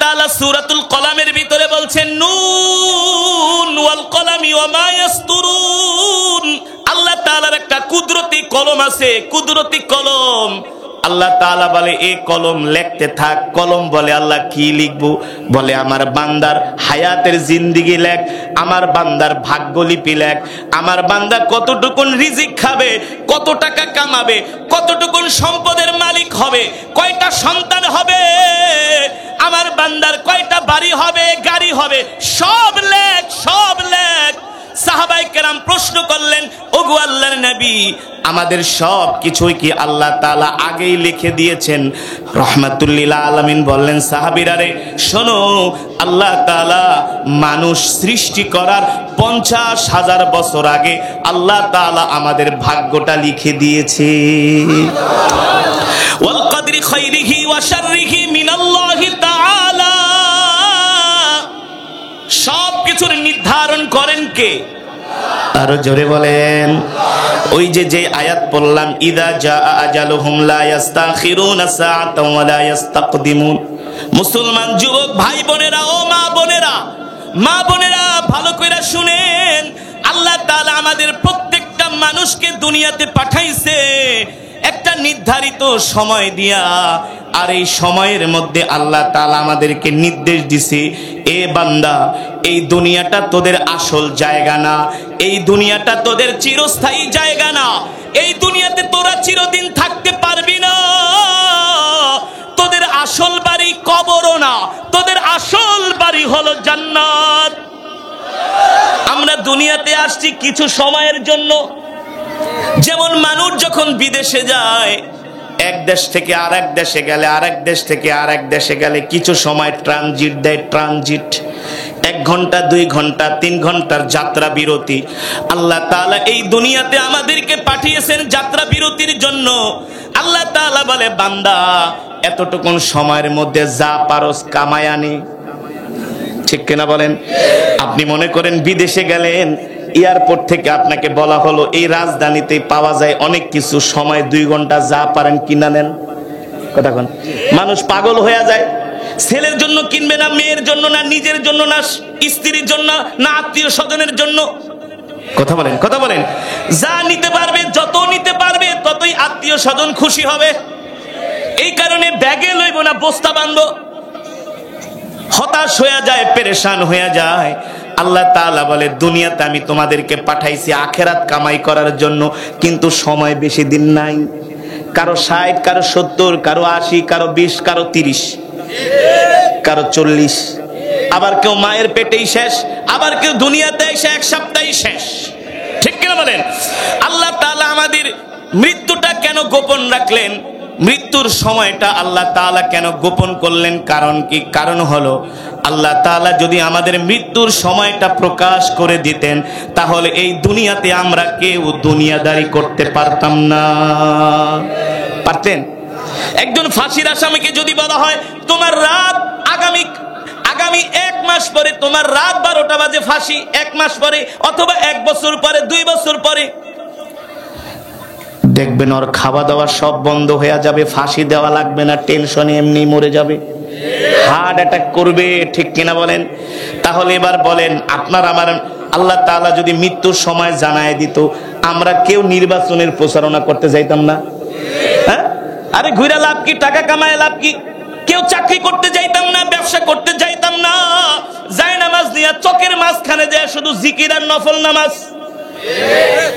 তাআলা সূরাতুল কলামের ভিতরে বলছেন নুন ওয়াল কলামি ওয়া মা ইয়াসতুরুন। আল্লাহ তাআলার একটা কুদরতি কলম আছে, কুদরতি কলম। আল্লাহ তাআলা বলে এই কলম লিখতে থাক। কলম বলে আল্লাহ কি লিখবো? বলে আমার বান্দার হায়াতের জিন্দেগি লেখ, আমার বান্দার ভাগ্যলিপি লেখ, আমার বান্দা কতটুকুন রিজিক খাবে, কত টাকা কামাবে, কতটুকুন সম্পদের মালিক হবে, কয়টা সন্তান হবে, আমার বান্দার কয়টা বাড়ি হবে, গাড়ি হবে, সব লেখ, সব লেখ। সাহাবায়ে কেরাম প্রশ্ন করলেন, ওগো আল্লাহর নবী, আমাদের সব কিছুই কি আল্লাহ তাআলা আগেই লিখে দিয়েছেন? রাহমাতুল লিল আলামিন বললেন, সাহাবীরা রে শোনো, আল্লাহ তাআলা মানুষ সৃষ্টি করার 50,000 বছর আগে আল্লাহ তাআলা আমাদের ভাগ্যটা লিখে দিয়েছে। ওয়াল কদরি খাইরিহি ওয়া শাররিহি মিনাল্লাহি তাআলা। সব কিছুর নির্ধারণ করেন কে? আরো জোরে বলেন। ওই যে আয়াত পড়লাম, ইদা জাআ আজালুহুম লা ইস্তাখিরুনা সাআতান ওয়া লা ইস্তাকদিমুন। মুসলমান যুবক ভাই বোনেরা, ও মা বোনেরা, মা বোনেরা ভালো করে শুনেন, আল্লাহ তাআলা আমাদের প্রত্যেকটা মানুষকে দুনিয়াতে পাঠাইছে একটা নির্ধারিত সময় দিয়া। আর এই সময়ের মধ্যে আল্লাহ তাআলা আমাদেরকে নির্দেশ দিছে, এ বান্দা, এই দুনিয়াটা তোদের আসল জায়গা না, এই দুনিয়াটা তোদের চিরস্থায়ী জায়গা না, এই দুনিয়াতে তোরা চিরদিন থাকতে পারবি না, তোদের আসল বাড়ি কবরও না, তোদের আসল বাড়ি হলো জান্নাত। আমরা দুনিয়াতে আসছি কিছু সময়ের জন্য। যেমন মানুষ যখন বিদেশে যায়, এক দেশ থেকে আরেক দেশে গেলে, আরেক দেশ থেকে আরেক দেশে গেলে কিছু সময় ট্রানজিট দেয়, ট্রানজিট 1 ঘন্টা 2 ঘন্টা 3 ঘন্টার যাত্রা বিরতি। আল্লাহ তাআলা এই দুনিয়াতে আমাদেরকে পাঠিয়েছেন যাত্রা বিরতির জন্য। আল্লাহ তাআলা বলে, বান্দা এতটুকুন সময়ের মধ্যে যা পারস কামায় আনি। ঠিক কিনা বলেন? আপনি মনে করেন বিদেশে গেলেন, এয়ারপোর্ট থেকে আপনাকে বলা হলো এই রাজধানীতে পাওয়া যায় অনেক কিছু, সময় 2 ঘন্টা, যা পারেন কিনা নেন। কথা কোন? মানুষ পাগল হয়ে যায়। ছেলের জন্য কিনবে না, মেয়ের জন্য না, নিজের জন্য না, স্ত্রীর জন্য না, আত্মীয় স্বজনের জন্য। কথা বলেন, কথা বলেন। যা নিতে পারবে, যত নিতে পারবে, ততই আত্মীয় স্বজন খুশি হবে। এই কারণে ব্যাগে লইব না, বস্তা বাঁধবো। হতাশ হয়ে যায়, পেরেশান হয়ে যায়। আল্লাহ তাআলা বলে, দুনিয়াতে আমি তোমাদেরকে পাঠাইছি আখিরাত কামাই করার জন্য, কিন্তু সময় বেশি দিন নাই। কারো 60, কারো 70, কারো 80, কারো 20, কারো 30, কারো 40, আবার কেউ মায়ের পেটেই শেষ, আবার কেউ দুনিয়াতে এসে 1 সপ্তাহেই শেষ। ঠিক কিনা বলেন? আল্লাহ তাআলা আমাদের মৃত্যুটা কেন গোপন রাখলেন? মৃত্যুর সময়টা আল্লাহ তাআলা কেন গোপন করলেন? কারণ কি? কারণ হলো, আল্লাহ তাআলা যদি আমাদের মৃত্যুর সময়টা প্রকাশ করে দিতেন, তাহলে এই দুনিয়াতে আমরা কেউ দুনিয়াদারি করতে পারতাম না। পারতেন? একজন ফাঁসির আসামিকে যদি বলা হয়, তোমার রাত আগামী 1 মাস পরে তোমার রাত 12টা বাজে ফাঁসি, 1 মাস পরে অথবা 1 বছর পরে, 2 বছর পরে, দেখবেন ওর খাওয়া দাওয়া সব বন্ধ হয়ে যাবে, ফাঁসি দেওয়া লাগবে না, টেনশনে এমনি মরে যাবে, হার্ট অ্যাটাক করবে। ঠিক কিনা বলেন? তাহলে এবার বলেন, আপনার আমার আল্লাহ তাআলা যদি মৃত্যুর সময় জানায় দিত, আমরা কেউ নির্বাচনের প্রচারণা করতে যাইতাম না? হ্যাঁ? আরে ঘুরে লাভ কি? টাকা কামায় লাভ কি? কেউ চাকরি করতে যাইতাম না, ব্যবসা করতে যাইতাম না, যায় নামাজ নিয়ে চকের মাঝখানে যায় শুধু জিকির আর নফল নামাজ,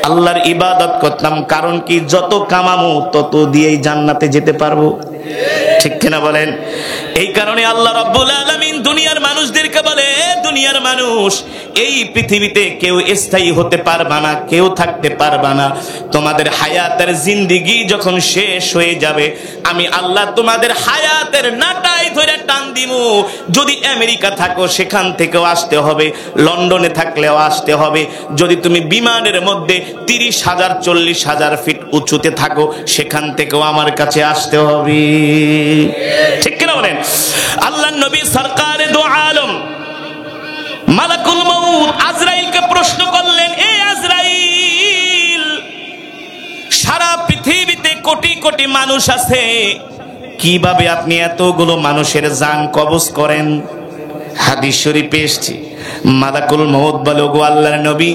আল্লাহর ইবাদত করতাম। কারণ কি? যত কামামু তত দিয়েই জান্নাতে যেতে পারবো। ঠিক কিনা বলেন? এই কারণে আল্লাহ রাব্বুল আলামিন দুনিয়ার মানুষদেরকে বলে, দুনিয়ার মানুষ, এই পৃথিবীতে কেউ স্থায়ী হতে পারবা না, কেউ থাকতে পারবা না। তোমাদের হায়াতের জিন্দেগি যখন শেষ হয়ে যাবে, আমি আল্লাহ তোমাদের হায়াতের নাটাই ধরে টান দিমু। যদি আমেরিকা থাকো সেখান থেকেও আসতে হবে, লন্ডনে থাকলেও আসতে হবে। যদি তুমি বিমানের মধ্যে 30,000 40,000 ফিট উঁচুতে থাকো, সেখান থেকেও আমার কাছে আসতে হবে। ঠিক কিনা বলেন? আল্লাহর নবী সরকারে দো আলম মালাকুল মউত আজরাইলকে প্রশ্ন করলেন, এ আজরাইল, সারা পৃথিবীতে কোটি কোটি মানুষ আছে, কিভাবে আপনি এতগুলো মানুষের জান কবজ করেন? হাদিস শরীফে এসেছে, মালাকুল মউত বলে, ওগো আল্লাহর নবী,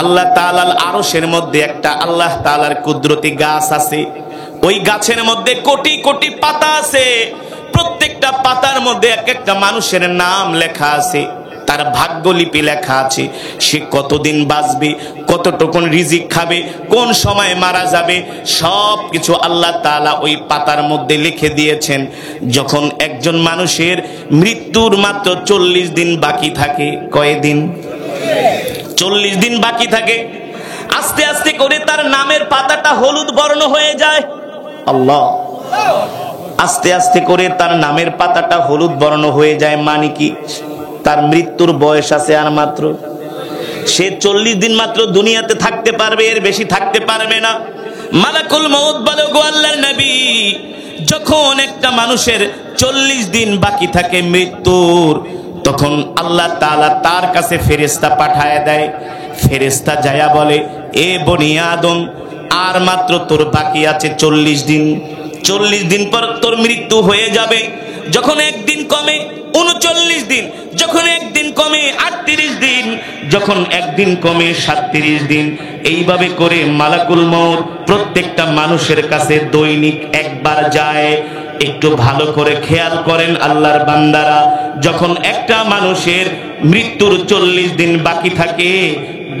আল্লাহ তাআলার আরশের মধ্যে একটা আল্লাহ তাআলার কুদরতি গাছ আছে। ওই গাছের মধ্যে কোটি কোটি পাতা আছে। প্রত্যেকটা পাতার মধ্যে এক একটা মানুষের নাম লেখা আছে, তার ভাগ্যলিপি লেখা আছে। সে কতদিন বাঁচবে, কতটুকুন রিজিক খাবে, কোন সময় মারা যাবে, সব কিছু আল্লাহ তাআলা ওই পাতার মধ্যে লিখে দিয়েছেন। যখন একজন মানুষের মৃত্যুর মাত্র 40 দিন বাকি থাকে, কয়দিন? 40 দিন বাকি থাকে, আস্তে আস্তে করে তার নামের পাতাটা হলুদ বর্ণ হয়ে যায়। আল্লাহ, আস্তে আস্তে করে তার নামের পাতাটা হলুদ বর্ণ হয়ে যায়। মানে কি? তার মৃত্যুর বয়স আছে আর মাত্র, সে 40 দিন মাত্র দুনিয়াতে থাকতে পারবে, এর বেশি থাকতে পারবে না। মালাকুল মউত বলে, গো আল্লাহর নবী, যখন একটা মানুষের 40 দিন বাকি থাকে মৃত্যুর, তখন আল্লাহ তাআলা তার কাছে ফেরেশতা পাঠায় দেয়। ফেরেশতা যায়া বলে, এ বনি আদম, আর মাত্র তোর বাকি আছে 40 দিন। 40 দিন পর তোর মৃত্যু হয়ে যাবে। যখন একদিন কমে 39 দিন, যখন একদিন কমে 38 দিন, যখন একদিন কমে 37 দিন, এইভাবে করে মালাকুল মউত প্রত্যেকটা মানুষের কাছে দৈনিক একবার যায়। একটু ভালো করে খেয়াল করেন আল্লাহর বান্দারা, যখন একটা মানুষের মৃত্যুর 40 দিন বাকি থাকে,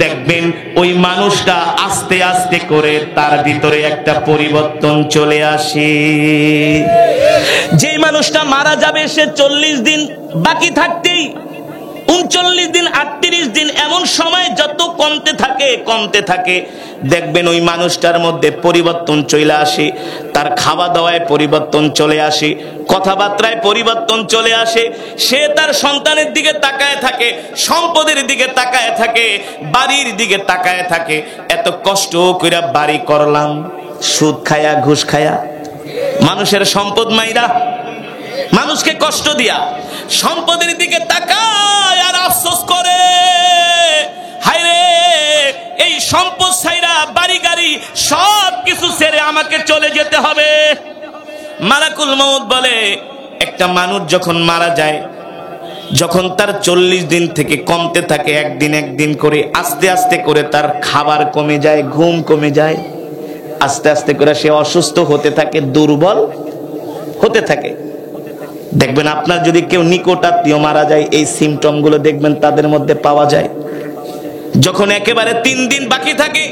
দেখবেন ওই মানুষটা আস্তে আস্তে করে তার ভিতরে একটা পরিবর্তন চলে আসে। যে মানুষটা মারা যাবে, সে 40 দিন বাকি থাকতেই 39 দিন, 38 দিন, এমন সময় যত কমতে থাকে দেখবেন ওই মানুষটার মধ্যে পরিবর্তন চলে আসে। তার খাওয়া দাওয়ায় পরিবর্তন চলে আসে, কথাবার্তায় পরিবর্তন চলে আসে। সে তার সন্তানের দিকে তাকায় থাকে, সম্পদের দিকে তাকায় থাকে, বাড়ির দিকে তাকায় থাকে। এত কষ্ট করে বাড়ি করলাম, সুদ খায়া, ঘুষ খায়া, মানুষের সম্পদ মাইরা, মানুষকে কষ্ট দিয়া, সম্পদের দিকে তাকায় আর আফসোস করে, হায় রে, এই সম্পদ ছাইরা, বাড়ি গাড়ি সব কিছু ছেড়ে আমাকে চলে যেতে হবে। মালাকুল মউত বলে, একটা মানুষ যখন মারা যায়, যখন তার 40 দিন থেকে কমতে থাকে একদিন একদিন করে, আস্তে আস্তে করে তার খাবার কমে যায়, ঘুম কমে যায়, আস্তে আস্তে করে সে অসুস্থ হতে থাকে, দুর্বল হতে থাকে। দেখবেন আপনার যদি কেউ নিকট আত্মীয় মারা যায়, এই সিমটম গুলো দেখবেন তাদের মধ্যে পাওয়া যায়। যখন একেবারে 3 দিন বাকি থাকে,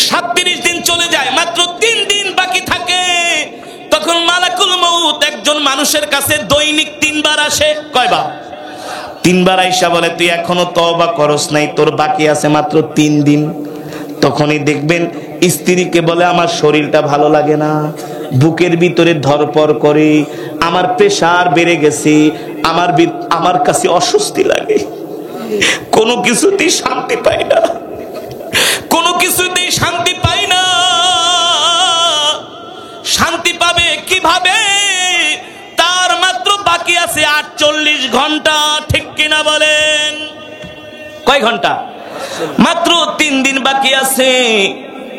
37 দিন চলে যায়, মাত্র 3 দিন বাকি থাকে, তখন মালাকুল মউত একজন মানুষের কাছে দৈনিক 3 বার আসে। কয়বার? 3 বার আইসা বলে, তুই এখনো তওবা করস নাই, তোর বাকি আছে মাত্র 3 দিন। তখনই দেখবেন স্ত্রীকে বলে, আমার শরীরটা ভালো লাগে না, বুকের ভিতরে ধরপড় করে, আমার প্রেসার বেড়ে গেছে, আমার কাছে অস্বস্তি লাগে, কোনো কিছুতেই শান্তি পাই না, কোনো কিছুতেই শান্তি পাই না। শান্তি পাবে কিভাবে? তার মাত্র বাকি আছে 48 ঘন্টা, ঠিক কিনা বলেন? কয় ঘন্টা? মাত্র 3 দিন বাকি আছে।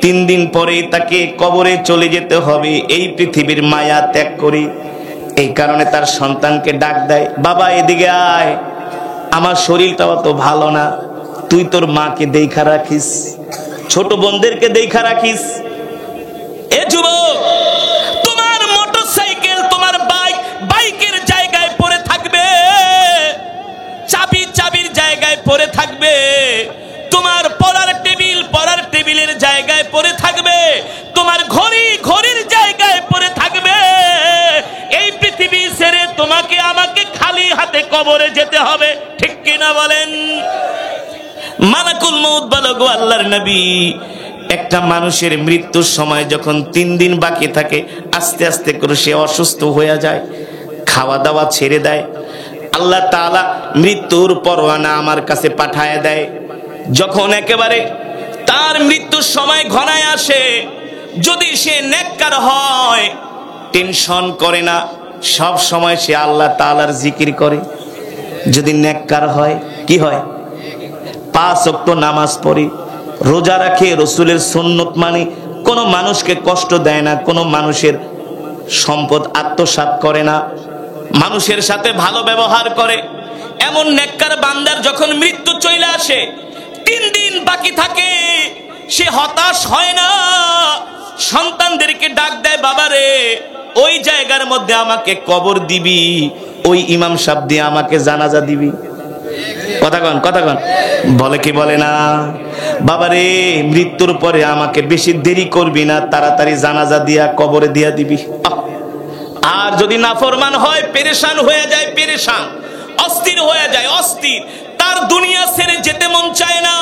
3 দিন পরে তাকে কবরে চলে যেতে হবে, এই পৃথিবীর মায়া ত্যাগ করে। এই কারণে তার সন্তানকে ডাক দেয়, বাবা এদিকে আয়, আমার শরীরটা অত ভালো না, তুই তোর মাকে দেখা রাখিস, ছোট বোনদেরকে দেখা রাখিস। এ যুবক, তোমার মোটরসাইকেল, তোমার বাইকের জায়গায় পড়ে থাকবে, চাবির জায়গায় পড়ে থাকবে, তোমার পড়ার টেবিলের জায়গায় পড়ে থাকবে, তোমার ঘড়ির জায়গায় পড়ে থাকবে। এই পৃথিবী ছেড়ে তোমাকে আমাকে খালি হাতে কবরে যেতে হবে, ঠিক কিনা বলেন? মালাকুল মউত বলে, গো আল্লাহর নবী, একটা মানুষের মৃত্যুর সময় যখন 3 দিন বাকি থাকে, আস্তে আস্তে করে সে অসুস্থ হয়ে যায়, খাওয়া দাওয়া ছেড়ে দেয়। আল্লাহ তাআলা মৃত্যুর পরোয়ানা আমার কাছে পাঠায় দেয়। যখন একেবারে তার মৃত্যুর সময় ঘনায় আসে, যদি সে নেককার হয়, টেনশন করে না, সব সময় সে আল্লাহ তাআলার জিকির করে। যদি নেককার হয়, কি হয়? 5 ওয়াক্ত নামাজ পড়ে, রোজা রাখে, রসুলের সুন্নত মানে, কোনো মানুষকে কষ্ট দেয় না, কোনো মানুষের সম্পদ আত্মসাৎ করে না, মানুষের সাথে ভালো ব্যবহার করে, এমন নেককার বান্দার যখন মৃত্যু চলে আসে, 3 দিন বাকি থাকে, সে হতাশ হয় না, সন্তানদেরকে ডাক দেয়, বাবারে ওই জায়গার মধ্যে আমাকে কবর দিবি, ওই ইমাম সাহেব দিয়ে আমাকে জানাজা দিবি। কথা কন বলে কি বলে না? বাবারে মৃত্যুর পরে আমাকে বেশি দেরি করবি না, তাড়াতাড়ি জানাজা দিয়া কবরে দিয়া দিবি। আর যদি নাফরমান হয়, পেরেশান হয়ে যায়, পেরেশান, অস্থির হয়ে যায়, অস্থির, তার দুনিয়া ছেড়ে যেতে মন চায় না,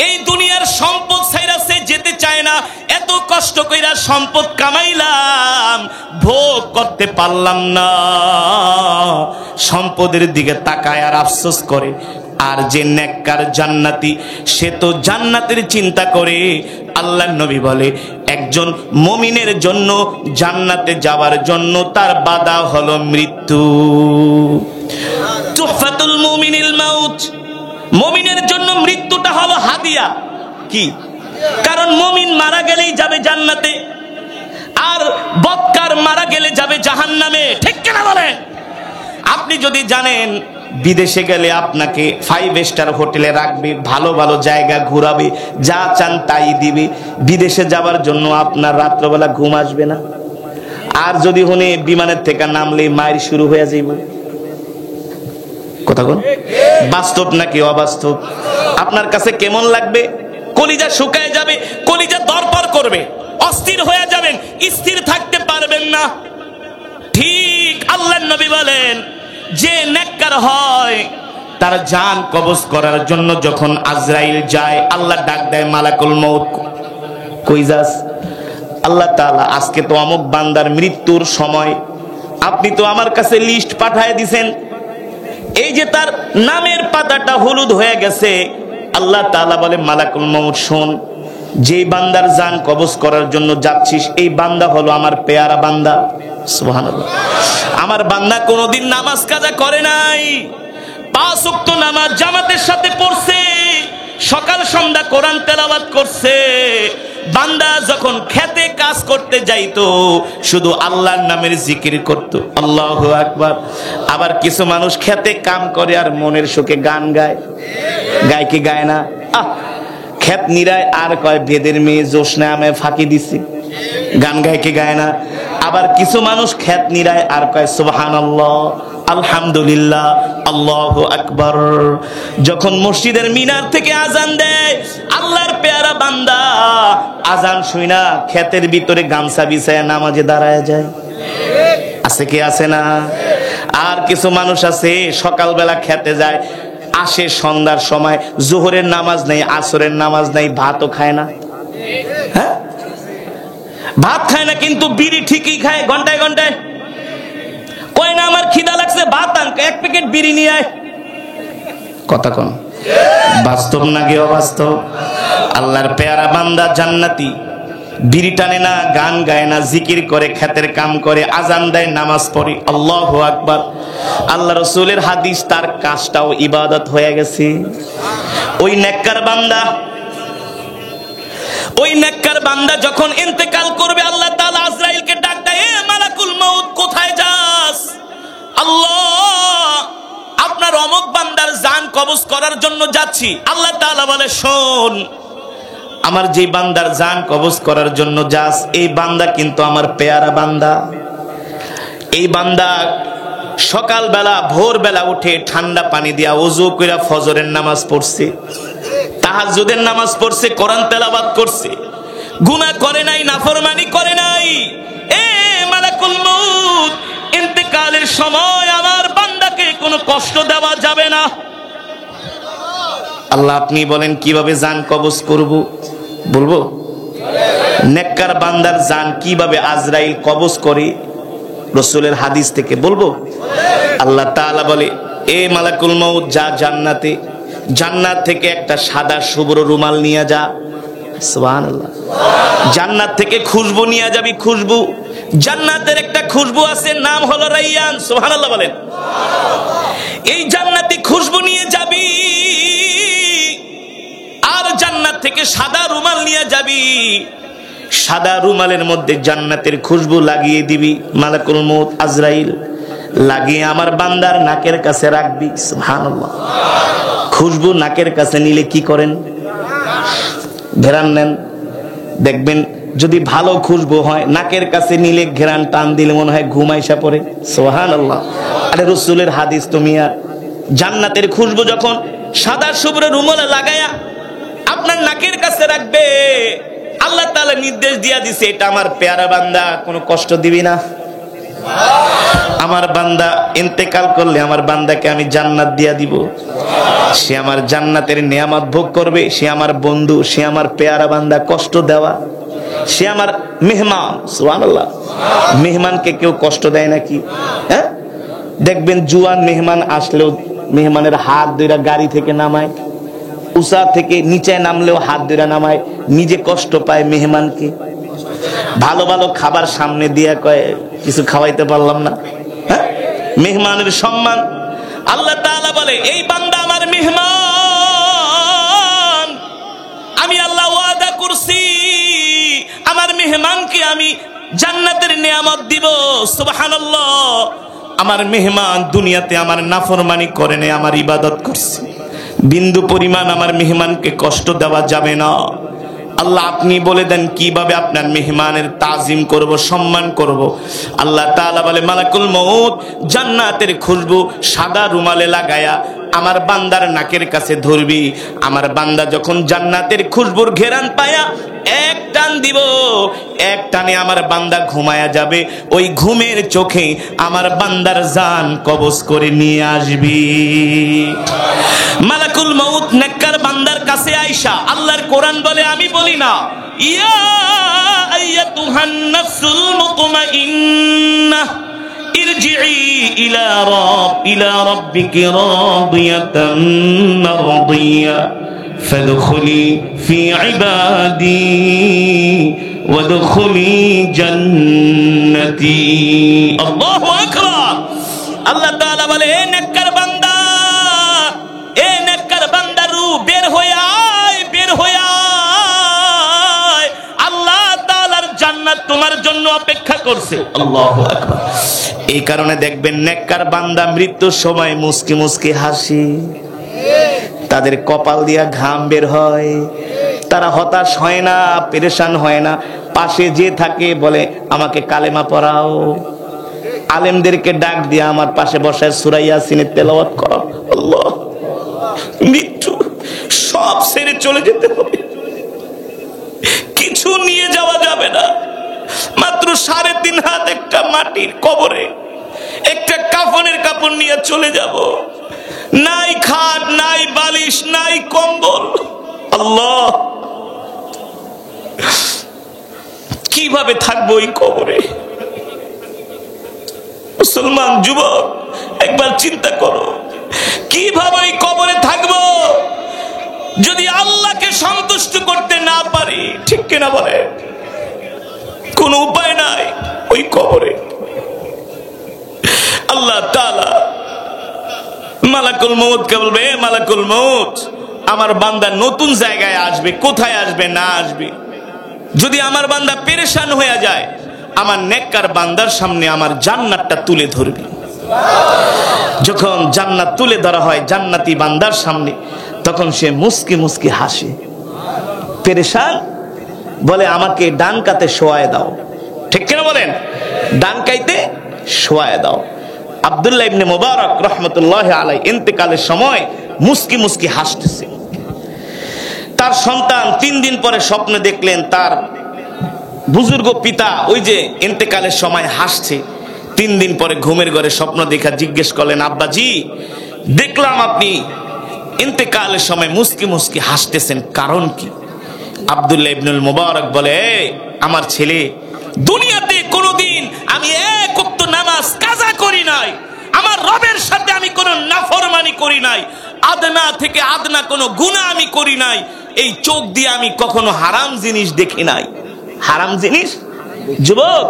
এই দুনিয়ার সম্পদ ছাইরা সে যেতে চায় না। এত কষ্ট কইরা সম্পদ কামাইলাম, ভোগ করতে পারলাম না, সম্পদের দিকে তাকায় আর আফসোস করে। আর যে নেককার জান্নাতি, সে তো জান্নাতের চিন্তা করে। আল্লাহর নবী বলে, একজন মুমিনের জন্য জান্নাতে যাওয়ার জন্য তার বাধা হলো মৃত্যু। তুহফাতুল মুমিনিল মাউত, মুমিনের জন্য মৃত্যুটা হলো হাদিয়া। কি? কারণ মুমিন মারা গেলেই যাবে জান্নাতে, আর বদকার মারা গেলে যাবে জাহান্নামে। ঠিক কিনা বলেন? আপনি যদি জানেন বিদেশে গেলে আপনাকে 5 স্টার হোটেলে রাখবে, ভালো ভালো জায়গা ঘুরাবে, যা চান তাই দিবে, বিদেশে যাওয়ার জন্য আপনার রাত্রবেলা ঘুম আসবে না। আর যদি হনে বিমানের থেকে নামলে মায়ের শুরু হয়ে যাইব। কথা কোন? বাস্তব নাকি অবাস্তব? আপনার কাছে কেমন লাগবে? কলিজা শুকায় যাবে, কলিজা দরপর করবে, অস্থির হয়ে যাবেন, স্থির থাকতে পারবেন না। ঠিক আল্লাহর নবী বলেন, যে নেককার হয় তার জান কবজ করার জন্য যখন আজরাইল যায়, আল্লাহ ডাক দেয়, মালাকুল মউত কই যাস? আল্লাহ তাআলা, আজকে তো অমুক বান্দার মৃত্যুর সময়, আপনি তো আমার কাছে লিস্ট পাঠায় দিছেন, এই যে তার নামের পাতাটা হলুদ হয়ে গেছে। আল্লাহ তাআলা বলে, মালাকুল মউত শোন, যে বান্দার জান কবজ করার জন্য যাচ্ছিস, এই বান্দা হলো আমার পেয়ারা বান্দা। সুবহানাল্লাহ। আমার বান্দা কোনোদিন নামাজ কাজা করে নাই, 5 ওয়াক্ত নামাজ জামাতের সাথে পড়ছে, সকাল সন্ধ্যা কোরআন তেলাওয়াত করছে। বান্দা যখন খেতে কাজ করতে যাইতো, শুধু আল্লাহর নামের জিকির করত, আল্লাহু আকবার। আবার কিছু মানুষ খেতে কাম করে আর মনের সুখে গান গায়। গায় কি গায় না? খেত নিরায় আর কয়, বেদের মেয়ে জোসনা আমায় ফাঁকি দিছে। গান গায় কি গায় না? আবার কিছু মানুষ খেত নিরায় আর কয় সুবহানাল্লাহ, আলহামদুলিল্লাহ, আল্লাহু আকবার। যখন মসজিদের মিনার থেকে আজান দেয়, আল্লাহর পেয়ারা বান্দা আজান শুইনা খেতের ভিতরে গামছা বিছায় নামাজে দাঁড়ায় যায়। আছে কি আছে না? আর কিছু মানুষ আছে সকালবেলা খেতে যায়, আসে সন্ধ্যার সময়, জোহরের নামাজ নেই, আসরের নামাজ নেই, ভাতও খায় না। হ্যাঁ, ভাত খায় না, কিন্তু বিড়ি ঠিকই খায় ঘন্টায় ঘন্টায়। কয় না, আমার খিদা লাগছে, ভাত আন, 1 প্যাকেট বিড়ি নিয়ে আয়। কথা কোন? বাস্তব নাকি অবাস্তব? আল্লাহর পেয়ারা বান্দা জান্নাতি, বিড়ি টানে না, গান গায় না, জিকির করে, খেতের কাম করে, আজান দেয়, নামাজ পড়ে, আল্লাহু আকবার। আল্লাহ রাসূলের হাদিস, তার কাজটাও ইবাদত হয়ে গেছে। ওই নেককার বান্দা যখন ইন্তেকাল করবে, আল্লাহ তাআলা আজরাইলকে ডাক দেয়, এ মালাকুল মউত, কোথায় যাস? আল্লাহ, আপনার অমুক বান্দার জান কবজ করার জন্য যাচ্ছি। আল্লাহ তাআলা বলে, শোন, আমার যে বান্দার জান কবজ করার জন্য যাস, এই বান্দা কিন্তু আমার পেয়ারা বান্দা। এই বান্দা সকালবেলা ভোরবেলা উঠে ঠান্ডা পানি দিয়া ওযু কইরা ফজরের নামাজ পড়ছে, তাহাজ্জুদের নামাজ পড়ছে, কোরআন তেলাওয়াত করছে, গুনাহ করে নাই, নাফরমানি করে নাই। এ মালাকুল মউত, ইন্তেকালের সময় আমার বান্দাকে কোনো কষ্ট দেওয়া যাবে না। আল্লাহ, আপনি বলেন কিভাবে জান কবজ করব? বলবো? নেককার বান্দার জান কিভাবে আজরাইল কবজ করে, রাসূলের হাদিস থেকে বলবো। আল্লাহ তাআলা বলে, এ মালাকুল মউত, যা জান্নাতে, জান্নাত থেকে একটা সাদা শুভ্র রুমাল নিয়ে যা। সুবহানাল্লাহ। জান্নাত থেকে খুশবু নিয়ে যাবি, খুশবু। জান্নাতের একটা খুশবু আছে, নাম হলো রাইয়ান। সুবহানাল্লাহ বলেন। এই জান্নাতি খুশবু নিয়ে যাবি, আর জান্নাত থেকে সাদা রুমাল নিয়ে যাবি। সাদা রুমালের মধ্যে জান্নাতের খুশবু লাগিয়ে দিবি, মালাকুল মউত আজরাইল লাগিয়ে আমার বান্দার নাকের কাছে রাখবি। সুবহানাল্লাহ। খুশবু নাকের কাছে নিলে কি করেন? ঘেরান নেন। দেখবেন যদি ভালো খুশবু হয় নাকের কাছে নিলে ঘেরান টান দিলে মনে হয় ঘুম আইসা পড়ে। সুবহানাল্লাহ। আরে রাসূলের হাদিস তো মিয়া, জান্নাতের খুশবু যখন সাদা শুভ্র রুমালে লাগায়া আপনার নাকের কাছে রাখবে, আল্লাহ তাআলা নির্দেশ দিয়া দিছে এটা আমার পেয়ারা বান্দা, কোনো কষ্ট দিবি না। আমার বান্দা ইন্তেকাল করলে আমার বান্দাকে আমি জান্নাত দিয়া দিব। সে আমার জান্নাতের নিয়ামত ভোগ করবে, সে আমার বন্ধু, সে আমার পেয়ারা বান্দা। কষ্ট দেওয়া, সে আমার মেহমান। সুবহানাল্লাহ। মেহমানকে কেউ কষ্ট দেয় নাকি? হ্যাঁ, দেখবেন জুয়ান মেহমান আসলেও মেহমানের হাত ধরে গাড়ি থেকে নামায়, উঁচা থেকে নিচে নামলেও হাত ধরে নামায়, নিজে কষ্ট পায় মেহমানকে। ভালো ভালো খাবার সামনে দিয়া কয় কিছু খাওয়াইতে পারলাম না। হ্যাঁ, মেহমানের সম্মান। আল্লাহ তাআলা বলে এই বান্দা আমার মেহমান, আমি আল্লাহ ওয়াদা করছি আমার মেহমানকে আমি জান্নাতের নিয়ামত দিব। সুবহানাল্লাহ। আমার মেহমান দুনিয়াতে আমার নাফরমানি করে নাই, আমার ইবাদত করছে। বিন্দু পরিমাণ আমার মেহমানকে কষ্ট দেওয়া যাবে না। আল্লাহ আপনি বলে দেন কিভাবে আপনার মেহমানের তাজিম করব, সম্মান করব। আল্লাহ তাআলা বলে মালাকুল মউত জান্নাতের খুশবু সাদা রুমালে লাগায়া আমার বান্দার নাকের কাছে ধরবি। আমার বান্দা যখন জান্নাতের খুশবুর ঘেরান পায়া এক টান দিব, এক টানে আমার বান্দা ঘুমায়া যাবে। ওই ঘুমের চোখে আমার বান্দার জান কবজ করে নিয়ে আসবি। মালাকুল মউত নেককার বান্দার কাছে আইসা আল্লাহর কোরআন বলে, আমি বলি না, ইয়া আইয়াতুহান নাফসুল মুতমাইন্নাহ ইরজিই ইলা রাব্বিকি রাদিয়াতাম মারদিয়া ফাদখুলি ফি ইবাদি ওয়াদখুলি জান্নাতি। আল্লাহু আকবার। আল্লাহ তাআলা বলে এ নেককার বান্দা, এ নেককার বান্দা রু বের হয়ে আয়, বের হয়ে আয়। আল্লাহ তাআলার জান্নাত তোমার জন্য অপেক্ষা করছে। আল্লাহু আকবার। এই কারণে দেখবেন নেককার বান্দা মৃত্যুর সময় মুস্কি মুস্কি হাসি, তাদের কপাল দিয়া ঘাম বের হয়, তারা হতাশ হয় না, পেরেশান হয় না। পাশে যে থাকে বলে আমাকে কালেমা পড়াও, আলেমদেরকে ডাক দিয়া আমার পাশে বসায় সূরা ইয়াসিনের তেলাওয়াত করো। আল্লাহ, মৃত্যু সব ছেড়ে চলে যেতে হবে, কিছু নিয়ে যাওয়া যাবে না। মাত্র 3.5 হাত একটা মাটির কবরে একটা কাফনের কাপড় নিয়ে চলে যাব। নাই খাট, নাই বালিশ, নাই কম্বল। আল্লাহ, কিভাবে থাকবো এই কবরে? মুসলমান যুবক, একবার চিন্তা করো, কিভাবে এই কবরে থাকবো যদি আল্লাহকে সন্তুষ্ট করতে না পারি? ঠিক কিনা বলে? কোন উপায় নাই ওই কবরে। আল্লাহ তাআলা মালাকুল মউতকে বলবে, মালাকুল মউত আমার বান্দা নতুন জায়গায় আসবে। কোথায় আসবে? না আসবে যদি আমার বান্দা পেরেশান হয়ে যায়, আমার নেককার বান্দার সামনে আমার জান্নাতটা তুলে ধরবে। যখন জান্নাত তুলে ধরা হয় জান্নাতি বান্দার সামনে, তখন সে মুস্কি মুস্কি হাসে। পেরেশান বলে আমাকে ডান কাতে শোয়ায় দাও। ঠিক কিনা বলেন? ডান কাইতে শোয়ায় দাও। আব্দুল্লাহ ইবনে মুবারক রাহমাতুল্লাহি আলাইহি ইন্তেকালের সময় মুস্কি মুস্কি হাসতেছে। তার সন্তান 3 দিন পরে স্বপ্নে দেখলেন তার বুজুর্গ পিতা ওই যে ইন্তেকালের সময় হাসছে। 3 দিন পরে ঘুমের ঘরে স্বপ্ন দেখা জিজ্ঞেস করলেন, আব্বাজি দেখলাম আপনি ইন্তেকালের সময় মুস্কি মুস্কি হাসতেছেন, কারণ কি? আব্দুল্লাহ ইবনুল মুবারক বলে, আমার ছেলে, দুনিয়াতে কোনোদিন আমি এক ওয়াক্ত নামাজ কাজা করি নাই, আমার রবের সাথে আমি কোনো নাফরমানি করি নাই, আদনা থেকে আদনা কোনো গুনাহ আমি করি নাই, এই চোখ দিয়ে আমি কখনো হারাম জিনিস দেখি নাই। হারাম জিনিস? যুবক,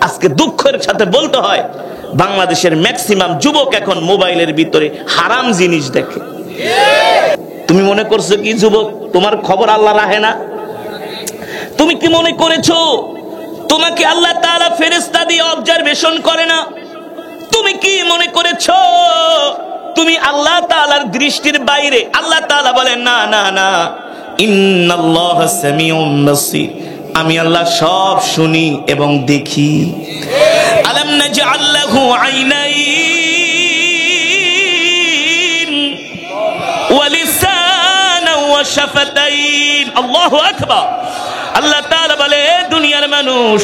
আজকে দুঃখের সাথে বলতে হয় বাংলাদেশের ম্যাক্সিমাম যুবক এখন মোবাইলের ভিতরে হারাম জিনিস দেখে। তুমি মনে করছো কি যুবক তোমার খবর আল্লাহ রাখে না? তুমি কি মনে করেছো তোমাকে আল্লাহ তাআলা ফেরেশতা দিয়ে অবজারভেশন করে না? তুমি কি মনে করেছো তুমি আল্লাহ তাআলার দৃষ্টির বাইরে? আল্লাহ তাআলা বলেন না না না, ইন্নাল্লাহা সামিউন বাসীর, আমি আল্লাহ সব শুনি এবং দেখি। আলাম নাজআল লাহু আইনাইন ওয়া লিসানান ওয়া শাফাতাইন। আল্লাহু আকবার। আল্লাহ তাআলা বলে, দুনিয়ার মানুষ,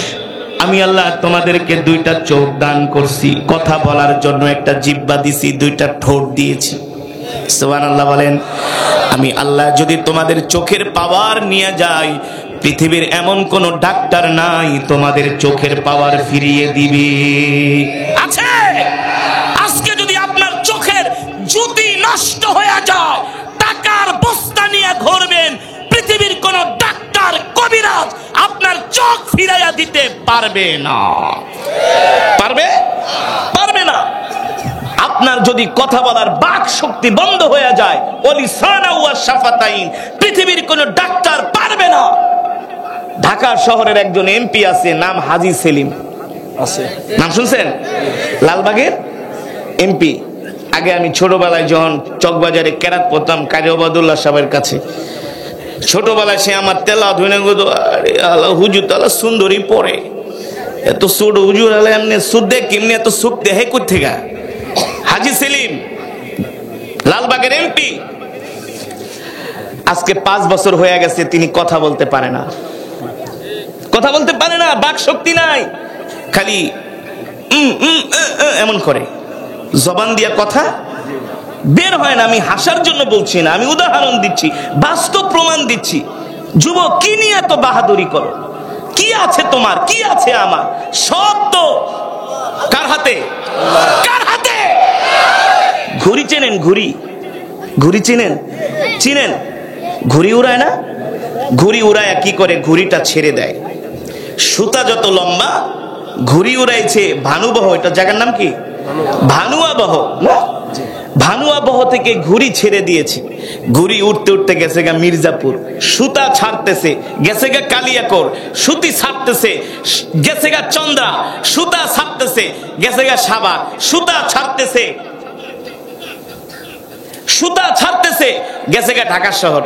আমি আল্লাহ তোমাদেরকে দুইটা চোখ দান করছি, কথা বলার জন্য একটা জিহ্বা দিছি, দুইটা ঠোঁট দিয়েছি। সুবহানাল্লাহ বলেন। আমি আল্লাহ যদি তোমাদের চোখের পাওয়ার নিয়ে যাই, পৃথিবীর এমন কোন ডাক্তার নাই তোমাদের চোখের পাওয়ার ফিরিয়ে দিবে। আছে? আজকে যদি আপনার চোখের জ্যোতি নষ্ট হয়ে যায়, টাকার বস্তা নিয়ে ঘুরবেন, পৃথিবীর কোন ডাক্তার কবিরাজ আপনার চোখ ফিরাইয়া দিতে পারবে না। পারবে? পারবে না। আপনার যদি কথা বলার বাক শক্তি বন্ধ হয়ে যায়, ওলিসানা ওয়া শাফাতাইন, পৃথিবীর কোন ডাক্তার পারবে না। ঢাকা শহরের একজন এমপি আছে, নাম হাজী সেলিম আছে, নাম শুনছেন? লালবাগের এমপি। আগে আমি ছোটবেলায় যখন চকবাজারে কেরাত পড়তাম কাজী ওবায়দুল্লাহ সাহেবের কাছে, ছোটবেলায় সে আমার তেলাওয়াত হইনা গো, আরে আল্লাহ হুজুর তাআলা সুন্দরী পড়ে, এত ছোট হুজুর আল্লাহ এমনি সুদ দেখ, কেমনি এত সুখ দেহে কই থেকে? হাজী সেলিম লালবাগের এমপি। আজকে 5 বছর হয়ে গেছে, তিনি কথা বলতে পারে না, কথা বলতে পারে না, বাক শক্তি নাই, খালি এমন করে, জবান দিয়া কথা বের হয় না। আমি হাসার জন্য বলছি না, আমি উদাহরণ দিচ্ছি, বাস্তব প্রমাণ দিচ্ছি। যুবক, কি নিয়ে এত বাহাদুরি করো? কি আছে তোমার, কি আছে আমার? সব তো কার হাতে? কার হাতে? ঘুড়ি চেনেন? ঘুড়ি, ঘুড়ি চিনেন? চিনেন? ঘুড়ি উড়ায় না? ঘুড়ি উড়ায় কি করে? ঘুড়িটা ছেড়ে দেয়, সুতা যত লম্বা, ঘুড়ি উড়াইছে ভানুবহ, এটা জায়গার নাম কি? ভানুয়াবহ না? ভানুয়াবহ থেকে ঘুড়ি ছেড়ে দিয়েছে, ঘুড়ি উঠতে উঠতে গেছে গা মির্জাপুর, সুতা ছাড়তেছে গেছে গা কালিয়াকোর, সুতি ছাড়তেছে গেছে গা চন্দ্রা, সুতা ছাড়তেছে গেছে গা সাবা, সুতা ছাড়তেছে গেছে গা ঢাকা শহর।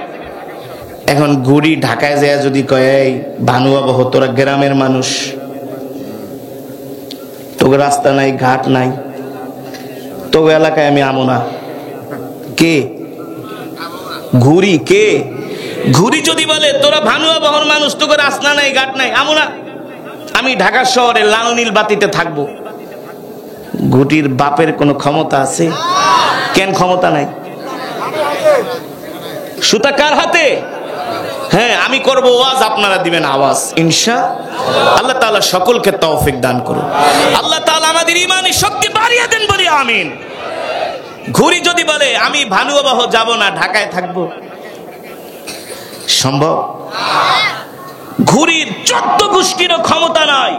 এখন ঘুড়ি ঢাকায় যায় যদি কয়, এই ভানুয়াবহ, তোরা গ্রামের মানুষ, তোকে রাস্তা নাই, ঘাট নাই, তোকে এলাকায় আমি আমো না। কে? ঘুড়ি। কে? ঘুড়ি যদি বলে তোরা ভানুয়াবহর মানুষ, তোকে রাস্তা নাই, ঘাট নাই, আমো না, আমি ঢাকা শহরে লাল নীল বাতিতে থাকবো। ঘুড়ির বাপের কোনো ক্ষমতা আছে? কেন ক্ষমতা নাই? সুতা কার হাতে? হ্যাঁ, আমি করব ওয়াজ, আপনারা দিবেন আওয়াজ, ইনশাআল্লাহ। আল্লাহ তাআলা সকলকে তৌফিক দান করুন। আল্লাহ তাআলা আমাদের ঈমানি শক্তি বাড়িয়ে দেন, বলি আমিন। ঘুড়ি যদি বলে আমি ভানুয়াবহ যাব না, ঢাকায় থাকবো, সম্ভব? ঘুড়ির 14 গোষ্ঠীরও ক্ষমতা নাই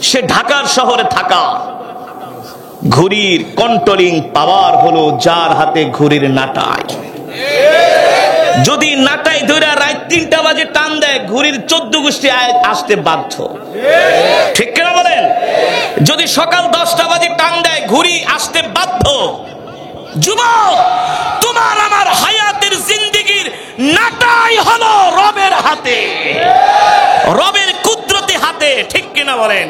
সে ঢাকার শহরে থাকা। ঘুড়ির কন্ট্রোলিং পাওয়ার হলো যার হাতে ঘুড়ির নাটাই। যদি নাটাই ধরে রাত 3টা বাজে টান দেয়, ঘুড়ির 14 গোষ্ঠী আসতে বাধ্য, ঠিক কিনা বলেন? যদি সকাল 10টা বাজে টান দেয়, ঘুড়ি আসতে বাধ্য। যুবক, তোমার আমার হায়াতের জিন্দেগির নাটাই হলো রবের হাতে, রবের কুদরতি হাতে, ঠিক কিনা বলেন?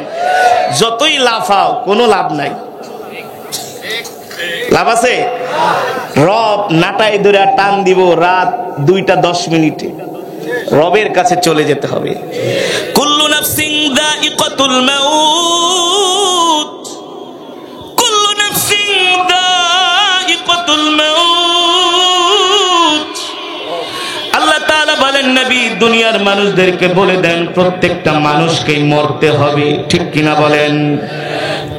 যতই লাফাও কোনো লাভ নাই। লাভ আছে? রব নাটাই ধরে টান দিব রাত 2টা 10 মিনিটে, রবের কাছে চলে যেতে হবে। কুল্লু নাফসিন যায়িকাতুল মাউত, কুল্লু নাফসিন যায়িকাতুল মাউত। আল্লাহ তাআলা বলেন, নবী দুনিয়ার মানুষদেরকে বলে দেন প্রত্যেকটা মানুষকেই মরতে হবে, ঠিক কিনা বলেন?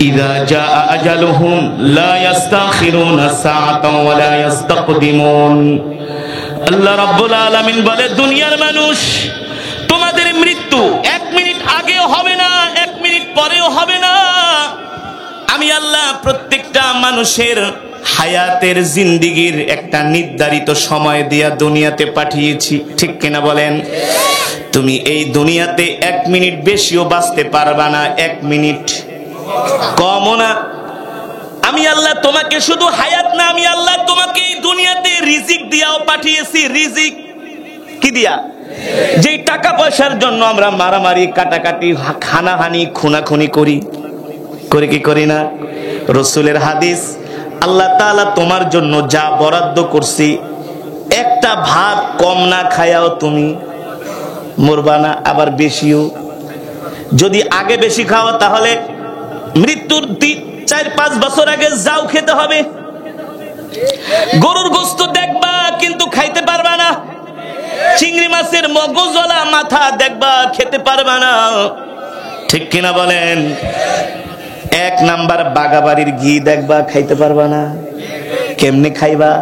ইযা জাআ আজালুহুম লা ইস্তাখিরুনা সাআতান ওয়া লা ইস্তাকদিমুন। আল্লাহ রাব্বুল আলামিন বলে, দুনিয়ার মানুষ, তোমাদের মৃত্যু 1 মিনিট আগেও হবে না, 1 মিনিট পরেও হবে না। আমি আল্লাহ প্রত্যেকটা মানুষের হায়াতের জিন্দেগির একটা নির্ধারিত সময় দিয়া দুনিয়াতে পাঠিয়েছি, ঠিক কিনা বলেন? তুমি এই দুনিয়াতে 1 মিনিট বেশিও বাঁচতে পারবা না, 1 মিনিট কমও না। আমি আল্লাহ তোমাকে শুধু হায়াত না, আমি আল্লাহ তোমাকে এই দুনিয়াতে রিজিক দিয়াও পাঠিয়েছি। রিজিক কি দিয়া? যেই টাকা পয়সার জন্য আমরা মারামারি, কাটাকাটি, হানাহানি, খুনাখুনি করি কি করি না? রাসূলের হাদিস, আল্লাহ তাআলা তোমার জন্য যা বরাদ্দ করছি, একটা ভাত কম না খায়াও তুমি মরবা না, আবার বেশিও। যদি আগে বেশি খাও তাহলে মৃত্যুর 4-5 বছর আগে যাও খেতে হবে। গরুর গোশত দেখবা কিন্তু খাইতে পারবা না, চিংড়ি মাছের মগজওয়ালা মাথা দেখবা খেতে পারবা না, ঠিক কিনা বলেন? 1 নাম্বার বাগাবাড়ির ঘি দেখবা খাইতে পারবা না। কেমনে খাইবা?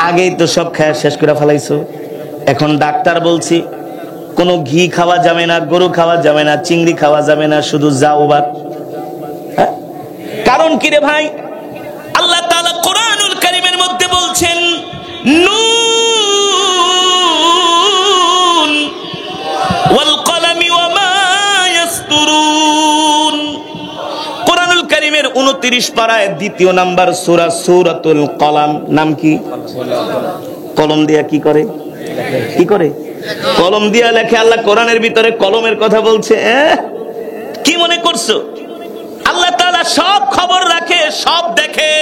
আগেই তো সব খায়া শেষ করে ফেলাইছো। এখন ডাক্তার বলছি কোনো ঘি খাওয়া যাবে না, গরু খাওয়া যাবে না, চিংড়ি খাওয়া যাবে না, শুধু যাও ভাত। কারণ কি রে ভাই? আল্লাহ তাআলা কোরআনুল কারীমের মধ্যে বলছেন, নুন ওয়াল কলামি ওয়া মা ইয়াসতুরুন। কোরআনুল কারীমের 29 পারায় 2 নাম্বার সূরা, সূরাতুল কলাম। নাম কি? কলম দিয়া কি করে? কলম দিয়া লেখে। আল্লাহ কোরআনের ভিতরে কলমের কথা বলছে। কি মনে করছো? আল্লাহ তাআলা সব খবর রাখে, সব দেখে।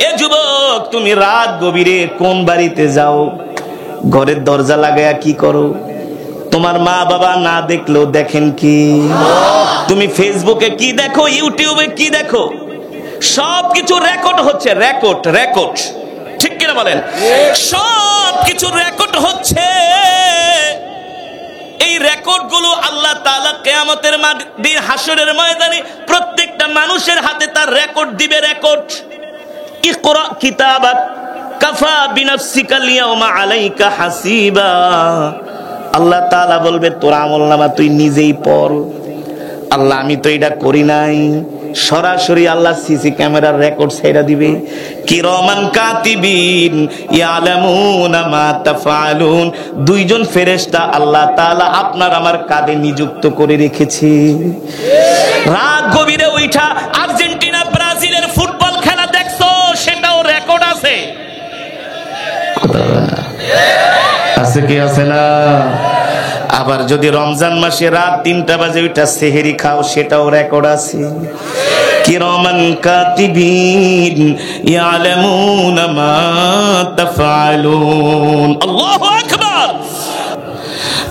এ যুবক, তুমি রাত গভীরে কোন বাড়িতে যাও, ঘরের দরজা লাগায়া কি করো? তোমার মা বাবা না দেখলেও দেখেন কি? তুমি ফেসবুকে কি দেখো, ইউটিউবে কি দেখো? সবকিছু রেকর্ড হচ্ছে। রেকর্ড ঠিক কিনা বলেন? সবকিছু রেকর্ড হচ্ছে। এই রেকর্ড গুলো আল্লাহ তাআলা কিয়ামতের দিন হাসরের ময়দানে প্রত্যেকটা মানুষের হাতে তার রেকর্ড দিবে। রেকর্ড। ইকরা কিতাবাক কাফা বিনাফসিকাল ইয়াউমা আলাইকা হাসিবা। আল্লাহ তাআলা বলবে, তোর আমলনামা তুই নিজেই পড়। আল্লাহ আমি তো এটা করি নাই। সরাসরি আল্লাহ সিসি ক্যামেরার রেকর্ড ছেড়ে দিবে। কিরামান কাতিবিন ইয়ালামুনা মা তাফআলুন। 2 জন ফেরেশতা আল্লাহ তাআলা আপনার আমার কাঁধে নিযুক্ত করে রেখেছে। রাত গভীরে উঠা আর্জেন্টিনা ব্রাজিলের ফুটবল খেলা দেখছো, সেটাও রেকর্ড আছে। আছে কি আছে না? আবার যদি রমজান মাসে রাত 3টা বাজে ওইটা সেহেরি খাও, সেটাও রেকর্ড আছে। কিরামান কাতিবিন ইয়ালামুনা মা তাফআলুন। আল্লাহু আকবার।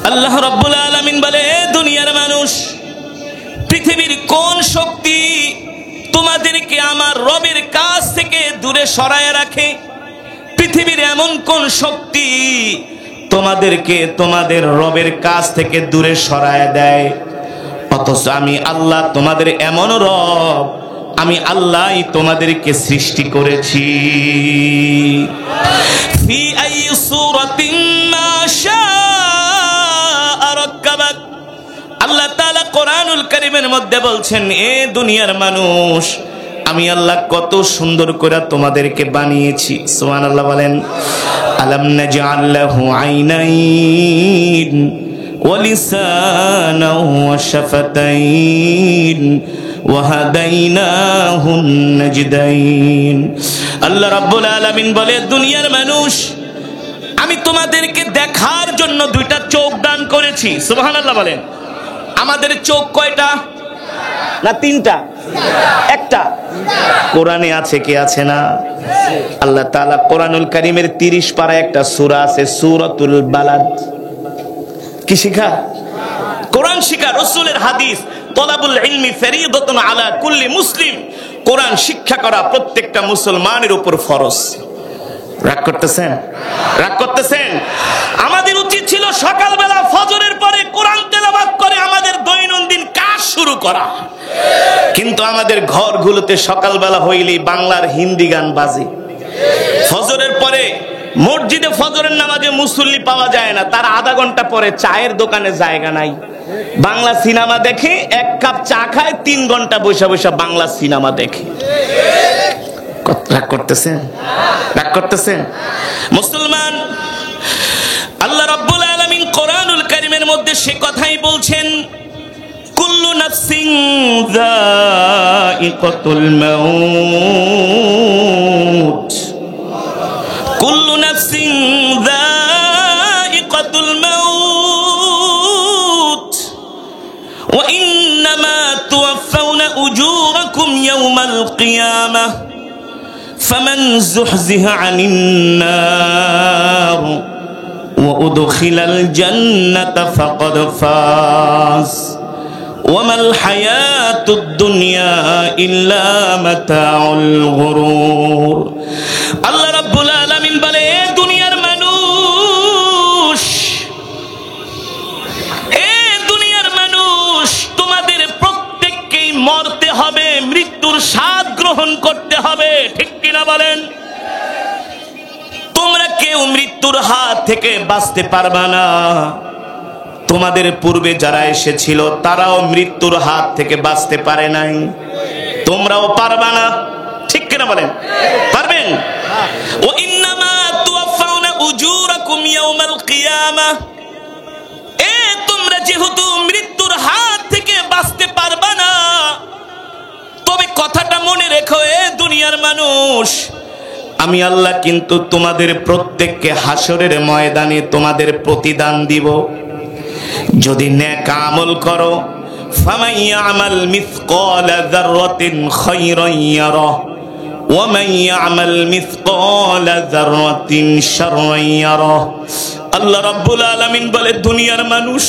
আল্লাহ রাব্বুল আলামিন বলে, দুনিয়ার মানুষ, পৃথিবীর কোন শক্তি তোমাদেরকে আমার রবের কাছ থেকে দূরে সরায় রাখে? পৃথিবীর এমন কোন শক্তি তোমাদেরকে তোমাদের রবের কাছ থেকে দূরে সরায় দেয়? অথচ আমি আল্লাহ তোমাদের এমন রব, আমি আল্লাহই তোমাদেরকে সৃষ্টি করেছি। ফি আই সূরাতিন মা শাআ রাক্কাবাক। আল্লাহ তাআলা কোরআনুল কারীমের মধ্যে বলছেন, এ দুনিয়ার মানুষ, আমি আল্লাহ কত সুন্দর করে তোমাদেরকে বানিয়েছি। সুবহানাল্লাহ বলেন। আলাম নাজআল লাহু আইনাইন ওয়া লিসানান ওয়া শাফাতাইন ওয়া হাদাইনাহুন নাজদাইন। আল্লাহ রাব্বুল আলামিন বলে, দুনিয়ার মানুষ, আমি তোমাদেরকে দেখার জন্য 2টা চোখ দান করেছি। সুবহানাল্লাহ বলেন। আমাদের চোখ কয়টা? না 3টা? একটা। কোরআনে আছে কি আছে না? আল্লাহ তাআলা কোরআনুল কারীমের 30 পারা একটা সূরা আছে, সূরাতুল বালাদ। কি শিখা? কোরআন শিখা। রাসূলের হাদিস, তলাবুল ইলমি ফরিদাতুন আলা কুল্লি মুসলিম। কোরআন শিক্ষা করা প্রত্যেকটা মুসলমানের উপর ফরজ। রাগ করতেছেন? আমাদের উচিত ছিল সকালবেলা ফজরের পরে কোরআন তেলাওয়াত করে আমাদের দৈনন্দিন কাজ শুরু করা। কিন্তু আমাদের ঘরগুলোতে সকালবেলা হইলেই বাংলার হিন্দি গান বাজে। ফজরের পরে মসজিদে ফজরের নামাজে মুসল্লি পাওয়া যায় না, তার আধা ঘন্টা পরে চায়ের দোকানে জায়গা নাই। বাংলা সিনেমা দেখে, 1 কাপ চা খায়, 3 ঘন্টা বসে বসে বাংলা সিনেমা দেখে। রাগ করতেছেন? মুসলমান, আল্লাহ রাব্বুল আলামিন কোরআনুল কারীম কারিমের মধ্যে সে কথাই বলছেন, কুল্লু নাফসিন যায়িকাতুল মাউত, কুল্লু নাফসিন যায়িকাতুল মাউত ওয়া ইন্নামা তুওয়াফাউনা উজুরাকুম ইয়াওমাল কিয়ামাহ ফামান যুহজিহা আনিন নার ওয়া উদখিলাল জান্নাতা ফাকাদ ফাজ ওয়ামাল হায়াতুদ দুনিয়া ইল্লা মাতাউল গুরুর। আল্লাহ রাব্বুল আলামিন বলে, এ দুনিয়ার মানুষ, এ দুনিয়ার মানুষ, তোমাদের প্রত্যেককেই মরতে হবে, মৃত্যুর স্বাদ গ্রহণ করতে হবে, ঠিক কিনা বলেন? তোমরা কেউ মৃত্যুর হাত থেকে বাঁচতে পারবা না। তোমাদের পূর্বে যারা এসেছিল তারাও মৃত্যুর হাত থেকে বাঁচতে পারে নাই, তোমরাও পারবা না, ঠিক কিনা বলেন? পারবেন? ও ইন্নামা তুওয়াফাউনা উজুরাকুম ইয়াওমাল কিয়ামাহ, এ তোমরা যেহেতু মৃত্যুর হাত থেকে বাঁচতে পারবা না, তবে কথাটা মনে রেখো, এ দুনিয়ার মানুষ, আমি আল্লাহ কিন্তু তোমাদের প্রত্যেককে হাসরের ময়দানে তোমাদের প্রতিদান দিব। যদি নেক আমল করো, ফামান ইয়ামাল মিসকালা যাররাতিন খায়রান ইয়ারাহ ওয়া মান ইয়ামাল মিসকালা যাররাতিন শাররান ইয়ারাহ। আল্লাহ রাব্বুল আলামিন বলে, দুনিয়ার মানুষ,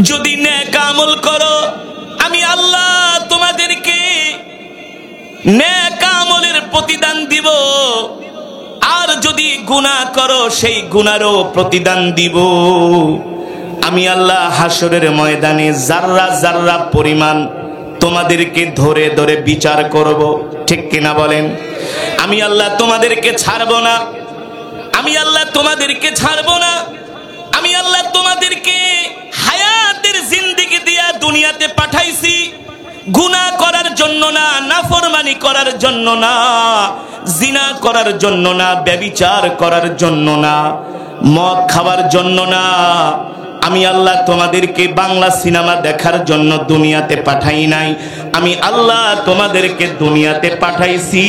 যদি নেক আমল করো, আমি আল্লাহ তোমাদেরকে নেক আমলের প্রতিদান দিব, আর যদি গুনাহ করো সেই গুনারও প্রতিদান দিব। আমি আল্লাহ হাসরের ময়দানে জাররা জাররা পরিমাণ তোমাদেরকে ধরে ধরে বিচার করব, ঠিক কিনা বলেন? আমি আল্লাহ তোমাদেরকে ছাড়ব না, আমি আল্লাহ তোমাদেরকে ছাড়ব না। আমি আল্লাহ তোমাদেরকে হায়াতের জিন্দেগি দিয়া দুনিয়াতে পাঠাইছি, গুনাহ করার জন্য না, নাফরমানি করার জন্য না, জিনা করার জন্য না, ব্যভিচার করার জন্য না, মদ খাওয়ার জন্য না। আমি আল্লাহ তোমাদেরকে বাংলা সিনেমা দেখার জন্য দুনিয়াতে পাঠাই নাই। আমি আল্লাহ তোমাদেরকে দুনিয়াতে পাঠাইছি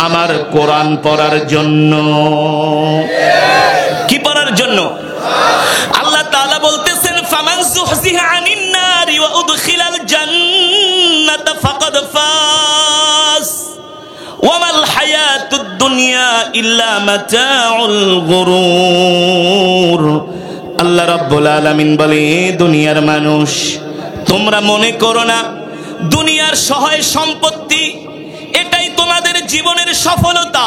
আমার কোরআন পড়ার জন্য। কি পড়ার জন্য? আল্লাহ তাআলা বলতেছেন, ফামান যুহজিহা আনিন নারি ওয়া উদখিলাল জান্নাতা ফাকাদ ফাজ ওয়ামাল হায়াতুদ দুনিয়া ইল্লা মাতাউল গুরুর। আল্লাহ রাব্বুল আলামিন বলে, দুনিয়ার মানুষ, তোমরা মনে করো না দুনিয়ার সহায় সম্পত্তি এটাই তোমাদের জীবনের সফলতা,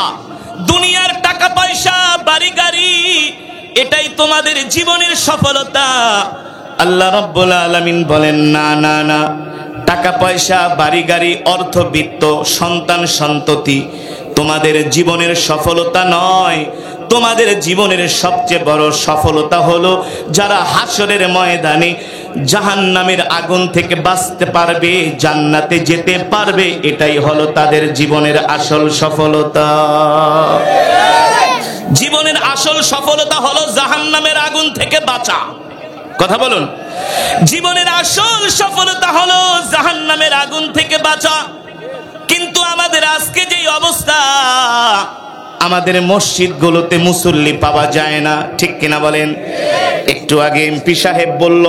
দুনিয়ার টাকা পয়সা বাড়ি গাড়ি এটাই তোমাদের জীবনের সফলতা। আল্লাহ রাব্বুল আলামিন বলেন, না না না, টাকা পয়সা বাড়ি গাড়ি অর্থবিত্ত সন্তান সন্ততি তোমাদের জীবনের সফলতা নয়। তোমাদের জীবনের সবচেয়ে বড় সফলতা হলো যারা হাসরের ময়দানে জাহান্নামের আগুন থেকে বাঁচতে পারবে, জান্নাতে যেতে পারবে, এটাই হলো তাদের জীবনের আসল সফলতা। জীবনের আসল সফলতা হলো জাহান্নামের আগুন থেকে বাঁচা। কথা বলুন। জীবনের আসল সফলতা হলো জাহান্নামের আগুন থেকে বাঁচা। কিন্তু আমাদের আজকে যে অবস্থা, আমাদের মসজিদগুলোতে মুসল্লি পাওয়া যায় না, ঠিক কিনা বলেন? একটু আগে এমপি সাহেব বলল,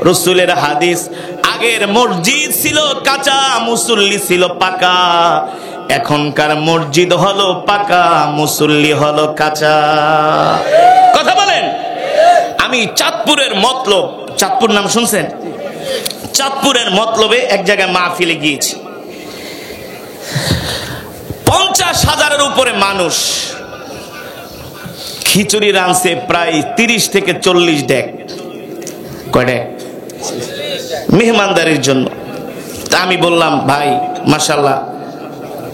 রাসূলের হাদিস, আগের মসজিদ ছিল কাঁচা, মুসল্লি ছিল পাকা। এখনকার মসজিদ হলো পাকা, মুসল্লি হলো কাঁচা। কথা বলেন। আমি চাঁদপুরের মতলব, চাঁদপুর নাম শুনছেন? চাঁদপুরের মতলবে এক জায়গায় মাহফিলে গিয়েছি। 50,000-এর উপরে মানুষ, খিচুড়ি রাঁধছে প্রায় 30 থেকে 40 ডেক। কয় ডেক? মেহমানদারির জন্য। তা আমি বললাম, ভাই মাশাআল্লাহ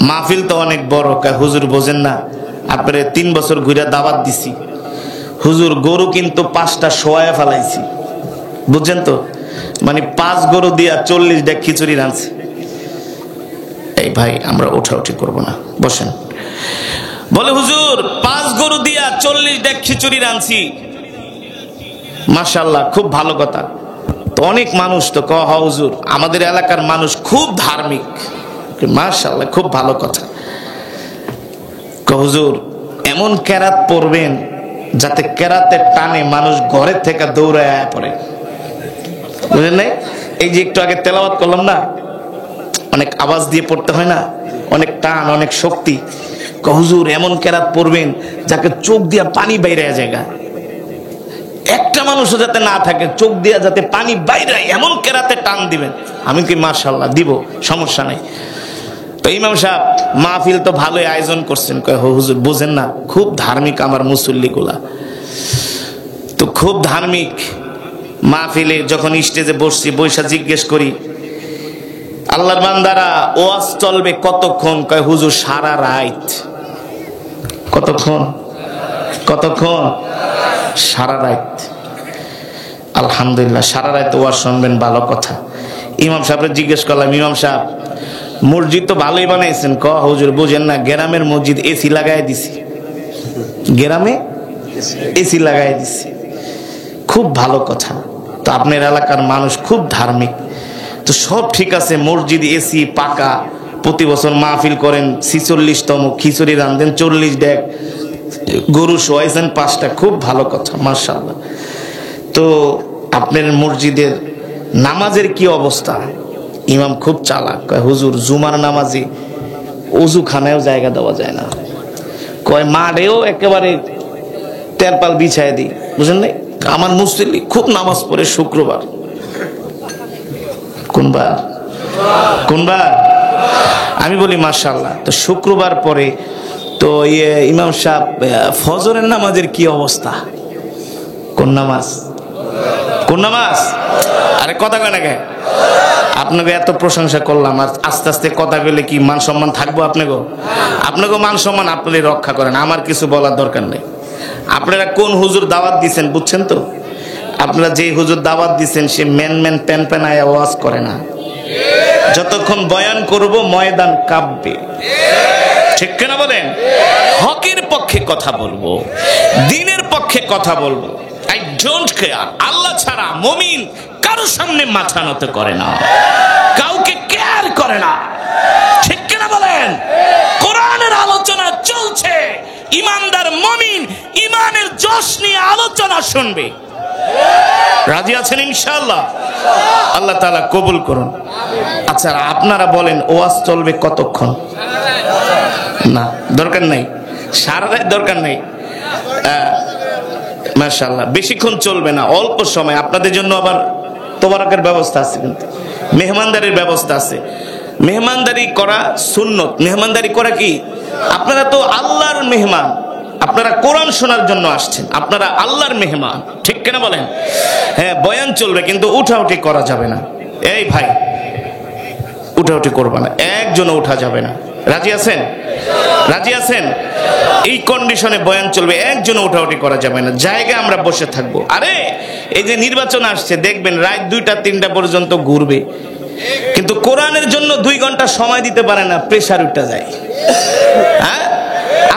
মাহফিল তো অনেক বড়। হুজুর বোঝেন না, আপনারে 3 বছর ঘুরে দাওয়াত দিছি হুজুর, গরু কিন্তু 5টা শোয়ায় ফেলাইছি, বুঝছেন তো? মানে 5 গরু দিয়া 40 ডেক খিচুড়ি রাঁধছে। এই ভাই আমরা ওঠাউঠি করব না, বসেন। বলে, হুজুর 5 গরু দিয়া 40 ডেক খিচুড়ি রাঁধছি। মাশাআল্লাহ, খুব ভালো কথা। তো অনেক মানুষ তো হুজুর আমাদের এলাকার মানুষ খুব ধার্মিক, মাশাআল্লাহ খুব ভালো কথা। হুজুর এমন কেরাত পড়বেন যাতে কেরাতের টানে মানুষ ঘরের থেকে দৌড়ায় আয়া পড়ে, বুঝলেন নাই? এই যে একটু আগে তেলাওয়াত করলাম না, অনেক আওয়াজ দিয়ে পড়তে হয় না, অনেক টান অনেক শক্তি। হুজুর এমন কেরাত পড়বেন যাকে চোখ দিয়া পানি বাইরে জায়গা, একটা মানুষও যাতে না থাকে চোখ দিয়া যাতে পানি বাইরে, এমন কেরাতে টান দিবেন। আমি কি মাশাআল্লাহ দিব, সমস্যা নাই। তো ইমাম সাহেব মাহফিল তো ভালোই আয়োজন করছেন। কয় হুজুর বুঝেন না, খুব ধার্মিক আমার মুসল্লিগুলা, তো খুব ধার্মিক। মাহফিলে যখন স্টেজে বসছি, বৈশা জিজ্ঞেস করি আল্লাহর বান্দারা ওয়াজ চলবে কতক্ষণ? কয় হুজুর সারা রাত। কতক্ষণ? কতক্ষণ? সারা রাত। আলহামদুলিল্লাহ, সারা রাত ওয়াজ শুনবেন, ভালো কথা। ইমাম সাহেবকে জিজ্ঞেস করলাম, ইমাম সাহেব মসজিদ তো ভালোই বানাইছেন। হুজুর বুঝেন না, গ্রামের মসজিদ এসি লাগাই দিছি, গ্রামে এসি লাগাই দিছি। খুব ভালো কথা। তো আপনার এলাকার মানুষ খুব ধার্মিক, তো সব ঠিক আছে, মসজিদ এসি পাকা, প্রতি বছর মাহফিল করেন, 46তম খিচুড়ি রান্ধেন, 40 ডেক গরু শোয়াইছেন 5টা, খুব ভালো কথা মাশাআল্লাহ। তো আপনার মসজিদের নামাজের কি অবস্থা? ইমাম খুব চালাক। কয় হুজুর জুমার নামাজে ওযুখানায়ও জায়গা দেওয়া যায় না। কয় মাঠেও একেবারে তেরপাল বিছায় দিই, বুঝলেন নাই? আমার মুসল্লি খুব নামাজ পড়ে শুক্রবার। কোনবার? কোনবার? আমি বলি মাশাআল্লাহ। তো শুক্রবার পরে তো ইমাম সাহেব ফজরের নামাজের কি অবস্থা? কোন নামাজ? কোন নামাজ? আরে কথা কয় না কে? আপনাকে এত প্রশংসা করলাম, আর আস্তে আস্তে কথা বলে কি মান সম্মান থাকবো? আপনাকে মান সম্মান আপনাদের রক্ষা করেন, আমার কিছু বলার দরকার নেই। আপনারা কোন হুজুর দাওয়াত দিচ্ছেন বুঝছেন তো? আপনারা যে হুজুর দাওয়াত দিচ্ছেন সে মেন প্যান প্যানায় আওয়াজ করে না। যতক্ষণ বয়ান করব ময়দান কাঁপবে, ঠিক কিনা বলেন? হকের পক্ষে কথা বলবো, দ্বীনের পক্ষে কথা বলবো। আই ডোন্ট কেয়ার, আল্লাহ ছাড়া মুমিন কারো সামনে মাথা নত করে না, কাউকে কেয়ার করে না, ঠিক কিনা বলেন? কোরআনের আলোচনা চলছে, ইমানদার মুমিন ইমানের যশ নিয়ে আলোচনা শুনবে। রাজি আছেন ইনশাআল্লাহ? আল্লাহ তাআলা কবুল করুন। আচ্ছা আপনারা বলেন ওয়াজ চলবে কতক্ষণ? না দরকার নাই, সারা রাত দরকার নাই, মাশাআল্লাহ বেশিক্ষণ চলবে না, অল্প সময়। আপনাদের জন্য আবার তোবারকের ব্যবস্থা আছে, কিন্তু মেহমানদারির ব্যবস্থা আছে। মেহমানদারি করা সুন্নত। মেহমানদারি করা কি? আপনারা তো আল্লাহর মেহমান, আপনারা কোরআন শোনার জন্য আসছেন, আপনারা আল্লাহর মেহমান, ঠিক কিনা বলেন? হ্যাঁ বয়ান চলবে, কিন্তু উঠাউঠি করা যাবে না। এই ভাই উঠাউঠি করবে না, একজনও উঠা যাবে না। রাজি আছেন? রাজি আছেন? এই কন্ডিশনে বয়ান চলবে, একজনও উঠাউঠি করা যাবে না, জায়গায় আমরা বসে থাকবো। আরে এই যে নির্বাচন আসছে, দেখবেন রাত 2টা-3টা পর্যন্ত ঘুরবে, কিন্তু কোরআনের জন্য 2 ঘন্টা সময় দিতে পারে না, প্রেসার উঠে যায়। হ্যাঁ,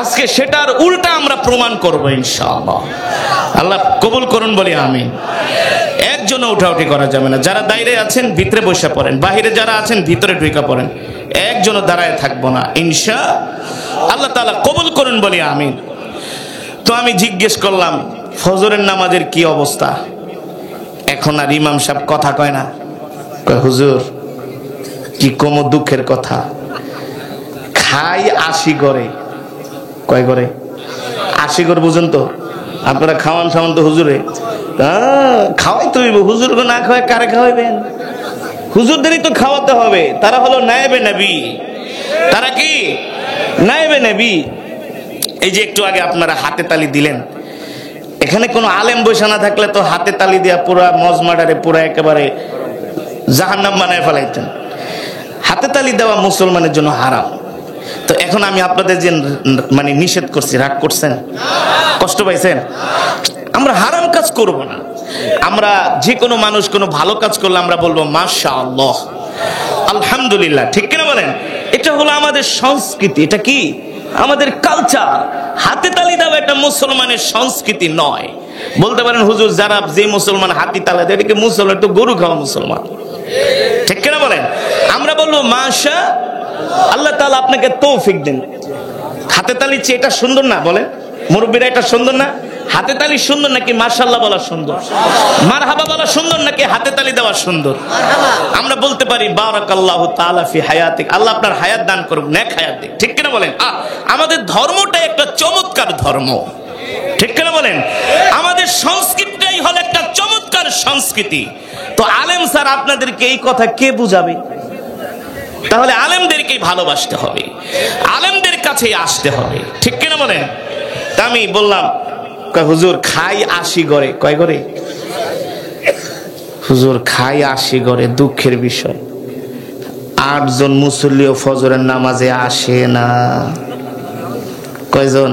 আজকে সেটার উল্টা আমরা প্রমাণ করবো ইনশাআল্লাহ। আল্লাহ কবুল করুন বলি আমিন। একজনও উঠাউঠি করা যাবে না। যারা দাঁড়িয়ে আছেন ভিতরে বসে পড়েন, বাহিরে যারা আছেন ভিতরে ঢুকে পড়েন, একজনও দাঁড়ায় থাকবো না ইনশাআল্লাহ তাআলা কবুল করুন বলি আমিন। তো আমি জিজ্ঞেস করলাম ফজরের নামাজের কি অবস্থা? এখন আর ইমাম সাহেব কথা কয় না। কয় হুজুর কি কম দুঃখের কথা, খাই 80 ঘরে। কয় ঘরে? 80 ঘর, বুঝুন তো আপনারা খাওয়ান খাওয়ান তো হুজুরে, খাওয়াই তো হুজুর না খাওয়াই কারে খাওয়াইবেন? হুজুরদেরই তো খাওয়াতে হবে, তারা হলো নায়েবে নবী। তারা কি? নায়েবে নবী। এই যে একটু আগে আপনারা হাতে তালি দিলেন, এখানে কোনো আলেম বসে না থাকলে তো হাতে তালি দিয়া পুরা মজমাটারে পুরা একেবারে জাহান্নাম বানায় ফেলাইতেন। হাতে তালি দেওয়া মুসলমানের জন্য হারাম। তো এখন আমি আপনাদের যে মানে নিষেধ করছি, রাগ করছেন? কষ্ট পাইছেন? আমরা হারাম কাজ করব না। আমরা যে কোনো মানুষ কোনো ভালো কাজ করলে আমরা বলবো মাশাআল্লাহ, আলহামদুলিল্লাহ, ঠিক কিনা বলেন? এটা হলো আমাদের সংস্কৃতি। এটা কি? আমাদের কালচার। হাতে তালি দেওয়া এটা মুসলমানের সংস্কৃতি নয়। বলতে পারেন হুজুর যারা যে মুসলমান হাতি তালা দেয় এটাকে মুসলমান, তো গরু খাওয়া মুসলমান, ঠিক কিনা বলেন? আমরা বলবো মাশা আল্লাহ তাআলা আপনাকে তৌফিক দেন। হাতে তালি চেয়ে এটা সুন্দর না? বলেন মুরব্বীরা, এটা সুন্দর না? হাতে তালি সুন্দর নাকি মাশাআল্লাহ বলা সুন্দর? মারহাবা বলা সুন্দর নাকি হাতে তালি দেওয়া সুন্দর? আমরা বলতে পারি বারাকাল্লাহু তাআলা ফি হায়াতিক, আল্লাহ আপনার হায়াত দান করুক, নেক হায়াত দিক, ঠিক কিনা বলেন? আমাদের ধর্মটাই একটা চমৎকার ধর্ম, ঠিক কিনা বলেন? আমাদের সংস্কৃতিটাই হলো একটা চমৎকার সংস্কৃতি। তো আলেম স্যার আপনাদেরকে এই কথা কে বুঝাবে? তাহলে আলেমদেরকেই ভালোবাসতে হবে, আলেমদের কাছে আসতে হবে, ঠিক কিনা বলেন? তা আমি বললাম হুজুর খাই 80 ঘরে, কয় ঘরে? হুজুর খাই 80 ঘরে, দুঃখের বিষয় 8 জন মুসল্লিও ফজরের নামাজে আসে না। কয়জন?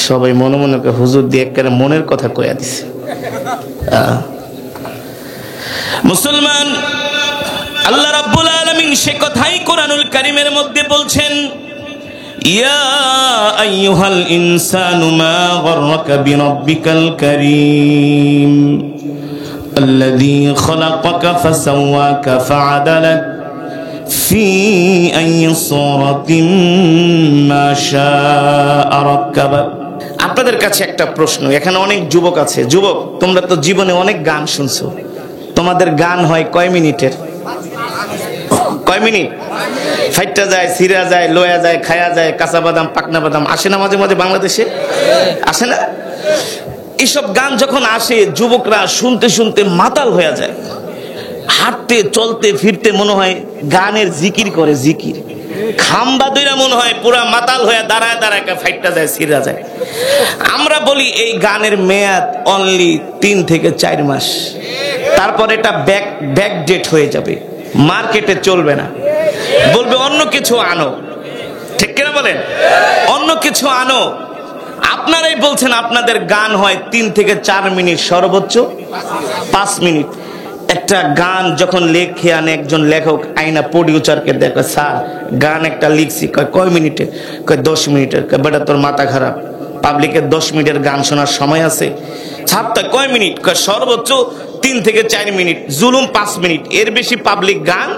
সবাই মনে মনে হুজুর দিয়ে একেবারে মনের কথা কইয়া দিছে। মুসলমান, আল্লাহ রাব্বুল আলামিন সে কথাই কোরআনুল কারীমের মধ্যে বলছেন, ইয়া আইয়ুহাল ইনসানু মা গররাকা বিরাব্বিকাল কারীম আল্লাযী খলাকাকা ফাসাওয়াকা ফাআদালাক ফি আইয়ি সূরাতিন মা শাআ রাক্কাবাক। আপনাদের কাছে একটা প্রশ্ন, এখানে অনেক যুবক আছে। যুবক, তোমরা তো জীবনে অনেক গান শুনছো, তোমাদের গান হয় কয় মিনিটের? কয় মিনিট? ফাইটটা যায়, সিরা যায়, লোয়া যায়, খায়া যায়, কাঁচা বাদাম, পাকনা বাদাম আসে না মাঝে মাঝে বাংলাদেশে? আসে না? এসব গান যখন আসে যুবকরা শুনতে শুনতে মাতাল হয়ে যায়, হাঁটতে চলতে ফিরতে মনে হয় গানের জিকির করে, জিকির। খাম্বা দইরা মনে হয় পুরা মাতাল হয়ে দাঁড়ায় দাঁড়ায় ফাইটটা যায়, সিরা যায়। আমরা বলি এই গানের মেয়াদ অনলি 3 থেকে 4 মাস, তারপর এটা ব্যাক ডেট হয়ে যাবে, মার্কেটে চলবে না, বলবে অন্য কিছু আনো, ঠিক কিনা বলেন? অন্য কিছু আনো। আপনারাই বলছেন আপনাদের গান হয় 3 থেকে 4 মিনিট, সর্বোচ্চ 5 মিনিট। একটা গান যখন লেখে আনে একজন লেখক, আইনা প্রডিউসারকে দেখে, স্যার গান একটা লিখছি, কয় মিনিটে? 10 মিনিটের। বেটা তোর মাথা খারাপ, পাবলিকের 10 মিনিটের গান শোনার সময় আছে? ছাড়তে কয় মিনিট? সর্বোচ্চ 3 থেকে 4 মিনিট, জুলুম 5 মিনিট, এর বেশি পাবলিক গান,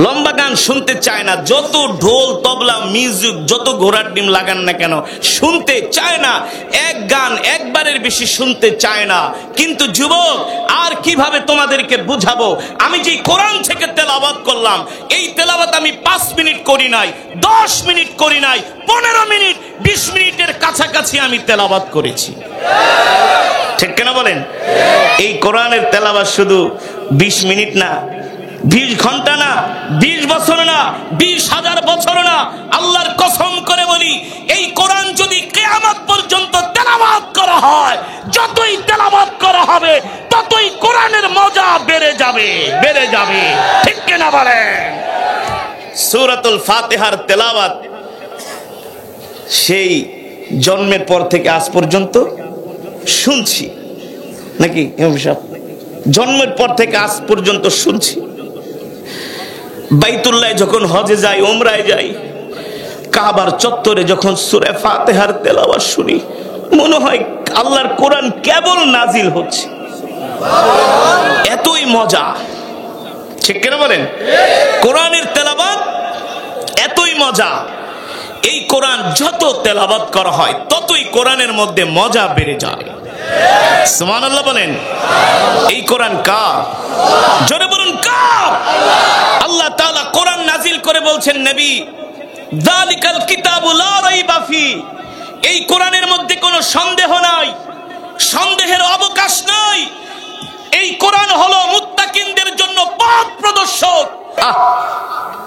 লম্বা গান শুনতে চায় না। যত ঢোল তবলা মিউজিক, যত ঘোড়ার ডিম লাগান না কেন, শুনতে চায় না। এক গান একবারের বেশি শুনতে চায় না। কিন্তু যুবক, আর কিভাবে তোমাদেরকে বুঝাবো? আমি যে কোরআন থেকে তেলাওয়াত করলাম, এই তেলাওয়াত আমি 5 মিনিট করি নাই, 10 মিনিট করি নাই, 15 মিনিট, 20 মিনিটের কাছাকাছি আমি তেলাওয়াত করেছি, ঠিক কেন বলেন? এই কোরআনের তেলাওয়াত শুধু 20 মিনিট না, 20 ঘন্টা না, 20 বছর না, 20,000 বছর না। আল্লাহর কসম করে বলি, এই কোরআন যদি কিয়ামত পর্যন্ত তেলাওয়াত করা হয়, যতই তেলাওয়াত করা হবে ততই কোরআনের মজা বেড়ে যাবে, বেড়ে যাবে, ঠিক কিনা বলেন? সূরাতুল ফাতিহার তেলাওয়াত সেই জন্মের পর থেকে আজ পর্যন্ত শুনছি, নাকি ইমাম সাহেব? জন্মের পর থেকে আজ পর্যন্ত শুনছি। বাইতুল্লাহ যখন হজে যাই, উমরায় যাই, কাবার চত্বরে যখন সূরা ফাতিহার তেলাওয়াত শুনি, মনে হয় আল্লাহর কোরআন কেবল নাজিল হচ্ছে, এতই মজা, ঠিক কিনা বলেন? কোরআনের তেলাওয়াত এতই মজা। এই কোরআন যত তেলাওয়াত করা হয় ততই কোরআনের মধ্যে মজা বেড়ে যায়। সুবহানাল্লাহ বলেন। এই কোরআন কার? জোরে বলুন কার? আল্লাহ তাআলা কোরআন নাজিল করে বলছেন, নবী যালিকাল কিতাবু লা রাইবা ফি, এই কোরআনের মধ্যে কোনো সন্দেহ নাই, সন্দেহের অবকাশ নাই। এই কোরআন হলো মুত্তাকিনদের জন্য পথ প্রদর্শক।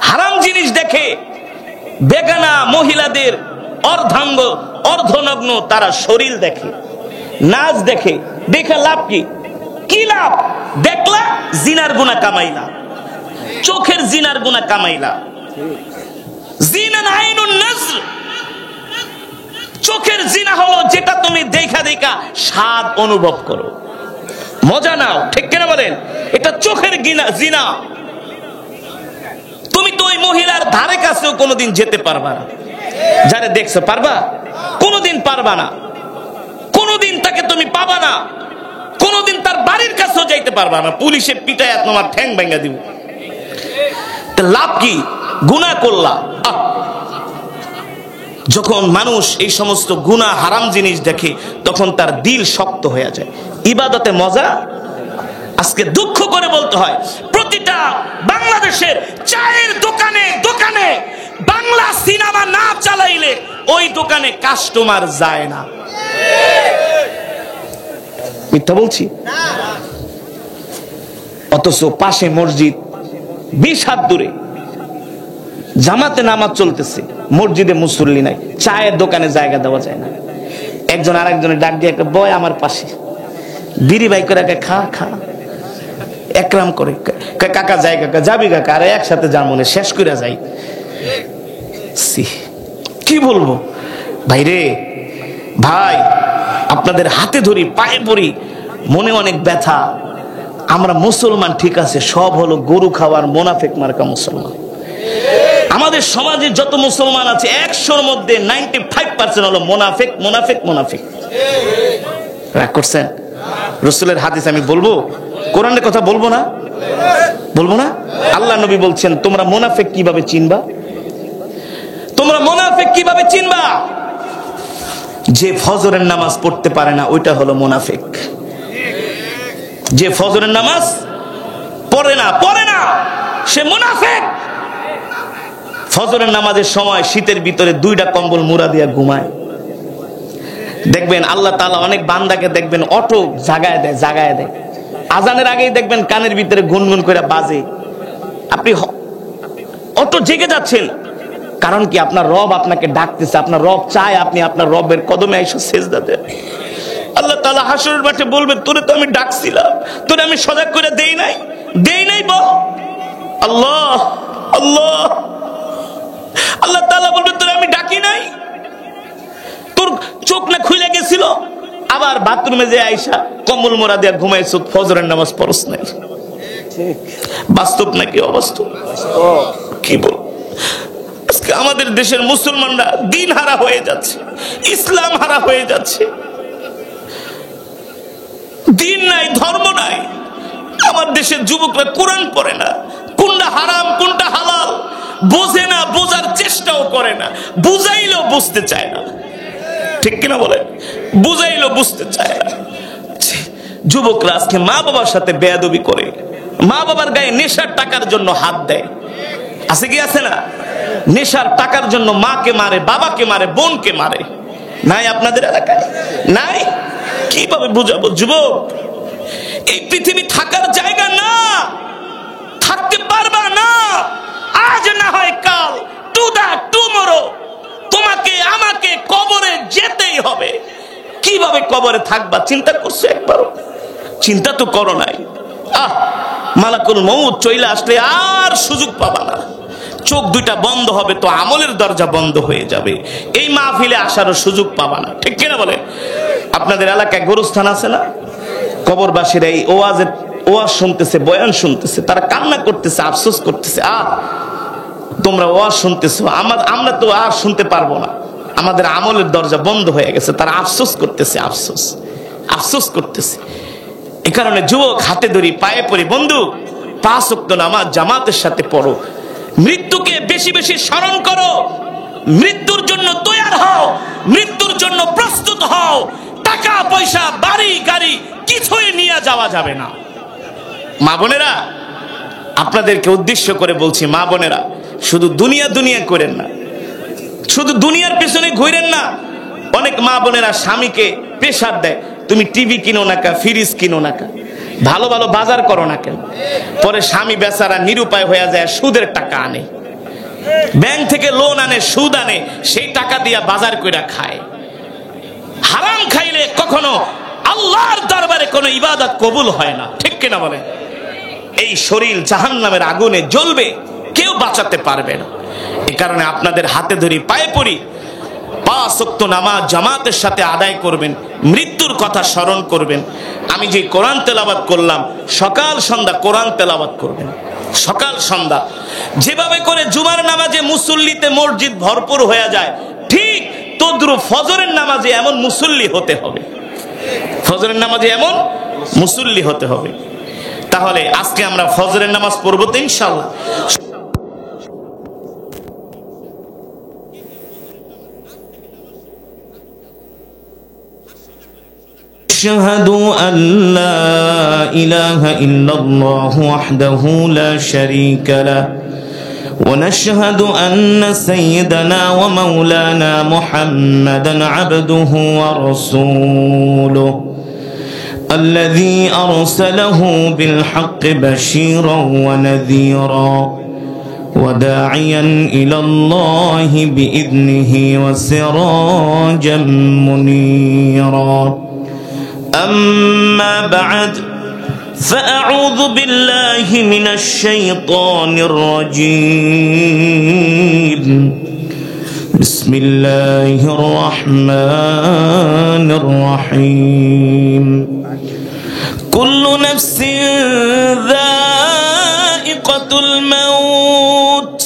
হারাম জিনিস দেখে বেগানা মহিলাদের অর্ধাঙ্গ অর্ধনগ্ন তারা শরীর দেখে, নাচ দেখে, দেখে লাভ কি? কি লাভ? দেখলা জিনার গুনাহ কামাইলা, চোখের জিনার গুনাহ কামাইলা। জিনা আইনুন নজর, চোখের জিনা হলো যেটা তুমি দেখা দেখা স্বাদ অনুভব করো, মজা নাও, ঠিক কিনা বলেন? এটা চোখের জিনা। তুমি তো ওই মহিলার ধারে কাছেও কোনোদিন যেতে পারবা না, যারা দেখছো পারবা? কোনোদিন পারবা না, কোনোদিন কোনোদিন তাকে তুমি পাবা না, কোনোদিন তার বাড়ির কাছেও যাইতে পারবা না, পুলিশে পিটায় তোমার ঠ্যাং ভেঙে দিব। লাভ কি? গুনাহ করলা। যখন মানুষ এই সমস্ত গুনাহ হারাম জিনিস দেখে তখন তার দিল শক্ত হয়ে যায়। ইবাদতে মজা। আজকে দুঃখ করে বলতে হয়, প্রতিটা বাংলাদেশের চায়ের দোকানে দোকানে বাংলা সিনেমা না চালাইলে ওই দোকানে কাস্টমার যায় না। মিথ্যা বলছি? অথচ পাশে মসজিদ 20 হাত দূরে জামাতে নামাজ চলতেছে, মসজিদে মুসল্লি নাই, চায়ের দোকানে জায়গা দেওয়া যায় না। একজন আরেকজনের ডাক দিয়ে একটা বয় আমার পাশে, বিড়ি বাই করে খা খা একরাম করে, কাকা যাই, কাকা যাবি কাকা, আরে একসাথে যাবো না, শেষ করে যাই। কি বলবো ভাই রে, ভাই আপনাদের হাতে ধরি, পায়ে পড়ি, মনে অনেক ব্যথা। আমরা মুসলমান ঠিক আছে, সব হলো গরু খাওয়ার মোনাফেক মার্কা মুসলমান। আমাদের সমাজে যত মুসলমান আছে 100-র মধ্যে 95% হলো মোনাফেক মোনাফেক মোনাফেক। রাগ করছেন? রাসূলের হাদিস আমি বলবো, কোরআনের কথা বলবো না? বলবো না? আল্লাহ নবী বলছেন তোমরা মোনাফেক কিভাবে চিনবা? তোমরা মোনাফেক কিভাবে চিনবা? যে ফজরের নামাজ পড়তে পারে না ওইটা হলো মোনাফেক। যে ফজরের নামাজ পড়ে না সে মুনাফিক। ফজরের নামাজের সময় শীতের ভিতরে 2টা কম্বল মুড়া দিয়া ঘুমায়। দেখবেন আল্লাহ তাআলা অনেক বান্দাকে দেখবেন অটো জাগায় দেয়। আজানের আগেই দেখবেন কানের ভিতরে গুনগুন করে বাজে। আপনি অটো জেগে যাচ্ছেন, কারণ কি? আপনার রব আপনাকে ডাকতেছে, আপনার রব চায় আপনি আপনার রবের কদমে এসে সিজদা দেন। আল্লাহ তাআলা হাসরের মাঠে বলবে তোরে তো আমি ডাকছিলাম, তোরে আমি সজাগ করে দেই নাই বল। আল্লাহ আল্লাহ আল্লাহ তাআলা বলবে তোরে আমি ডাকি নাই, তোর চোখ না খুলে গেছিল, আবার বাথরুমে যে আয়েশা কম্বল মোড়া দিয়ে ঘুমাইছো, ফজরের নামাজ পড়ছ নাই। বাস্তব নাকি অবাস্তব? কি বল? আজকে আমাদের দেশের মুসলমানরা দিন হারা হয়ে যাচ্ছে, ইসলাম হারা হয়ে যাচ্ছে। দিন নাই, ধর্ম নাই। আমার দেশের যুবকরা কোরআন পড়ে না, কোনটা হারাম কোনটা হালাল বোঝে না, বোঝার চেষ্টাও করে না, বুঝাইলেও বুঝতে চায় না। ঠিক কিনা বলেন? বুঝাইলেও বুঝতে চায় না। যুবকরা আজকে মা বাবার সাথে বেয়াদবি করে, মা বাবার গায়ে নেশার টাকার জন্য হাত দেয়। আছে কি আছে না? নেশার টাকার জন্য মাকে মারে, বাবাকে মারে, বোনকে মারে। নাই আপনাদের এলাকায়? নাই? কিভাবে বুঝাবো যুবক? এই পৃথিবী থাকার জায়গা না, থাকতে পারবা না। আজ না হয় কাল, টুমরো তোমাকে আমাকে কবরে যেতেই হবে। কিভাবে কবরে থাকবা চিন্তা করছো একবারও? চিন্তা তো করো নাই। মালাকুল মউত চলে আসলে আর সুযোগ পাবা না। চোখ 2টা বন্ধ হবে তো আমলের দরজা বন্ধ হয়ে যাবে, এই মাহফিলে আসারও সুযোগ পাবা না। ঠিক কিনা বলে? আপনাদের এলাকায় গোরস্থান আছে না? কবরবাসীরা এই ওয়াজ শুনতেছে, বয়ান শুনতেছে, তারা কান্না করতেছে, আফসোস করতেছে। তোমরা ওয়াজ শুনতেছো, আমরা তো আর শুনতে পারবো না, আমাদের আমলের দরজা বন্ধ হয়ে গেছে। তারা আফসোস করতেছে, আফসোস করতেছে। এই কারণে যুবক হাতে ধরি, পায়ে পড়ি, বন্ধু 5 ওয়াক্ত নামাজ জামাতের সাথে পড়ো। মৃত্যুকে বেশি বেশি স্মরণ করো, মৃত্যুর জন্য তৈয়ার হও, মৃত্যুর জন্য প্রস্তুত হও। টাকা পয়সা বাড়ি গাড়ি কিছুই নিয়ে যাওয়া যাবে না। মা বোনেরা, আপনাদেরকে উদ্দেশ্য করে বলছি, মা বোনেরা শুধু দুনিয়া করেন না, শুধু দুনিয়ার পেছনে ঘুরেন না। অনেক মা বোনেরা স্বামীকে প্রেসার দেয়, তুমি টিভি কিনো না কা, ফ্রিজ কিনো না কা, ভালো ভালো বাজার করো না কেন। পরে স্বামী বেচারা নিরুপায় হয়ে যায়, সুদের টাকা আনে, ব্যাংক থেকে লোন আনে, সুদ আনে, সেই টাকা দিয়া বাজার কইরা খায়। হারাম খাইলে কখনো আল্লাহর দরবারে কোনো ইবাদত কবুল হয় না। ঠিক কিনা বলে? এই শরীর জাহান্নামের আগুনে জ্বলবে, কেউ বাঁচাতে পারবে না। এই কারণে আপনাদের হাতে ধরি, পায়ে পড়ি, 5 ওয়াক্ত নামাজ জামাতের সাথে আদায় করবেন, মৃত্যুর কথা স্মরণ করবেন। আমি যে কোরআন তেলাওয়াত করলাম, সকাল সন্ধ্যা কোরআন তেলাওয়াত করবেন, সকাল সন্ধ্যা। যেভাবে করে জুমার নামাজে মুসল্লিতে মসজিদ ভরপুর হয়ে যায়, ঠিক তদ্রুপ ফজরের নামাজে এমন মুসল্লি হতে হবে। ফজরের নামাজে এমন মুসল্লি হতে হবে। তাহলে আজকে আমরা ফজরের নামাজ পড়বো তো ইনশাআল্লাহ। أشهد أن لا إله إلا الله وحده لا شريك له ونشهد أن سيدنا ومولانا محمدا عبده ورسوله الذي أرسله بالحق بشيرا ونذيرا وداعيا إلى الله بإذنه وسراجا منيرا أما بعد فأعوذ بالله من الشيطان الرجيم بسم الله الرحمن الرحيم كل نفس ذائقة الموت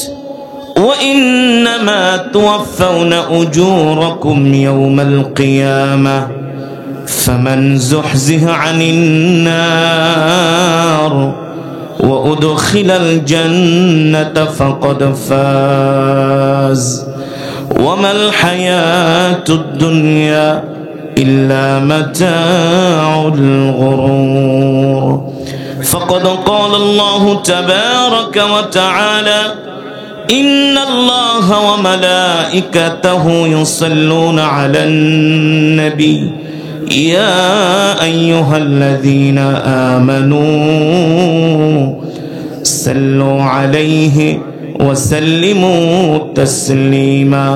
وإنما توفون أجوركم يوم القيامة فمن زحزح عن النار وأدخل الجنة فقد فاز وما الحياة الدنيا إلا متاع الغرور فقد قال الله تبارك وتعالى إن الله وملائكته يصلون على النبي يا أيها الذين آمنوا صلوا عليه وسلموا تسليما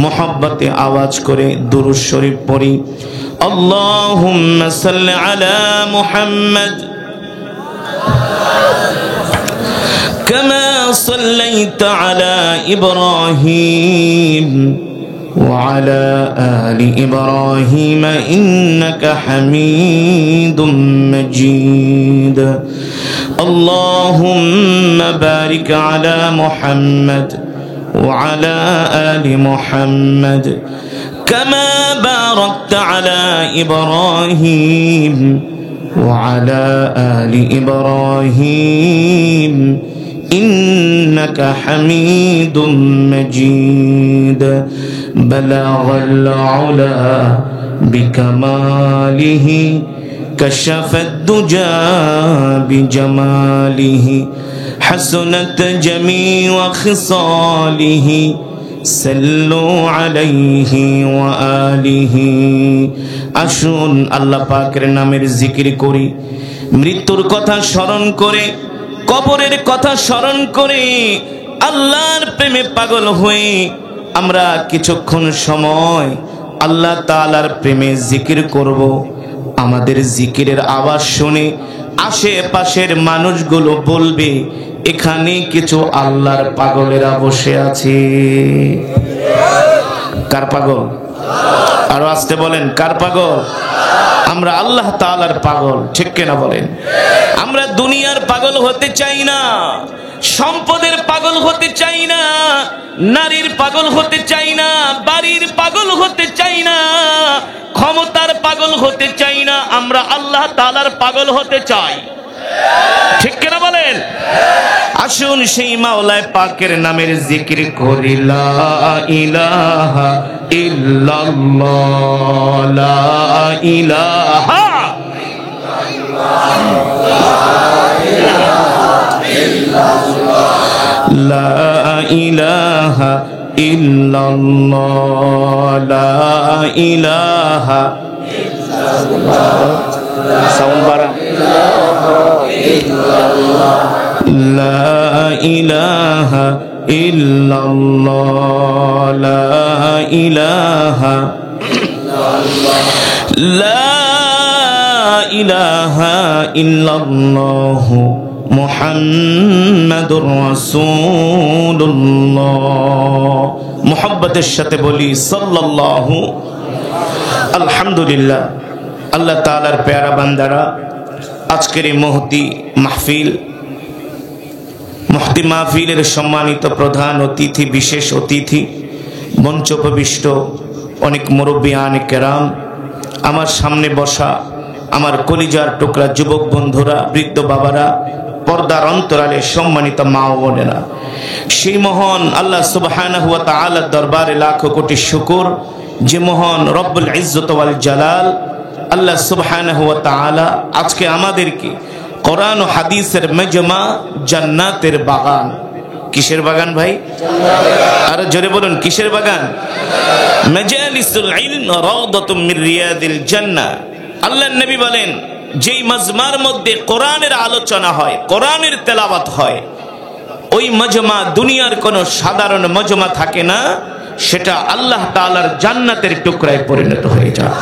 محبت आवाज करे दुरूद शरीफ पढ़ी اللهم صل على محمد كما صليت على إبراهيم وعلى آل إبراهيم إنك حميد مجيد اللهم بارك على محمد وعلى آل محمد كما باركت على إبراهيم وعلى آل إبراهيم إنك حميد مجيد بلغ العلا بكماله كشف الدجى بجماله حسنت جميع خصاله صلوا عليه وآله আসুন আল্লাহ পাকের নামের জিকির করি, মৃত্যুর কথা স্মরণ করে, কবরের কথা স্মরণ করে, আল্লাহর প্রেমে পাগল হয়ে আমরা কিছুক্ষণ সময় আল্লাহ তাআলার প্রেমে জিকির করব। আমাদের জিকিরের আওয়াজ শুনে আশেপাশের মানুষগুলো বলবে এখানে কিছু আল্লাহর পাগলেরা বসে আছে। কার পাগল? আরো আসতে বলেন, কার পাগল? আমরা আল্লাহ তাআলার পাগল, ঠিক কিনা বলেন? আমরা দুনিয়ার পাগল হতে চাই না, সম্পদের পাগল হতে চাই না, নারীর পাগল হতে চাই না, বাড়ির পাগল হতে চাই না, ক্ষমতার পাগল হতে চাই না, আমরা আল্লাহ তাআলার পাগল হতে চাই, ঠিক কিনা বলেন? আসুন সেই মাওলায় পাকের নামের জিকির করি। লা ইলাহা ইল্লাল্লাহ, লা ইলাহা লা ইলাহা ইল্লাল্লাহ, লা ইলাহা সাউন্ড বাড়া, লা ইলাহা ইল্লাল্লাহ, লা ইলাহা লা ইলাহা ইল্লাল্লাহ মুহাম্মাদুর রাসূলুল্লাহ। মুহাব্বতের সাথে বলি সাল্লাল্লাহু। আলহামদুলিল্লাহ, আল্লাহ তাআলার প্যারা বান্দারা, আজকের এই মহতি মাহফিলের সম্মানিত প্রধান অতিথি, বিশেষ অতিথি, মঞ্চ উপবিষ্ট অনেক মুরব্বিয়ান কেরাম, আমার সামনে বসা আমার কলিজার টুকরা যুবক বন্ধুরা, বৃদ্ধ বাবারা, পর্দার অন্তরালে সম্মানিত মা ও বোনেরা, সেই মহান আল্লাহ সুবহানাহু ওয়া তাআলার দরবারে লাখো কোটি শুকর, যে মহান রব্বুল ইজ্জত ওয়াল জালাল আল্লাহ সুবহানাহু ওয়া তাআলা আজকে আমাদেরকে কোরআন ও হাদিসের মাজমা, জান্নাতের বাগান। কিসের বাগান ভাই? আরো জোরে বলুন, কিসের বাগান? মাজালিসুল ইলম রাউদাতুম মির রিয়াদিল জান্নাহ। আল্লাহর নবী বলেন, যেই মাজমার মধ্যে কোরআনের আলোচনা হয়, কোরআনের তেলাওয়াত হয়, ওই মাজমা দুনিয়ার কোন সাধারণ মাজমা থাকে না, সেটা আল্লাহ তাআলার জান্নাতের টুকরায় পরিণত হয়ে যায়।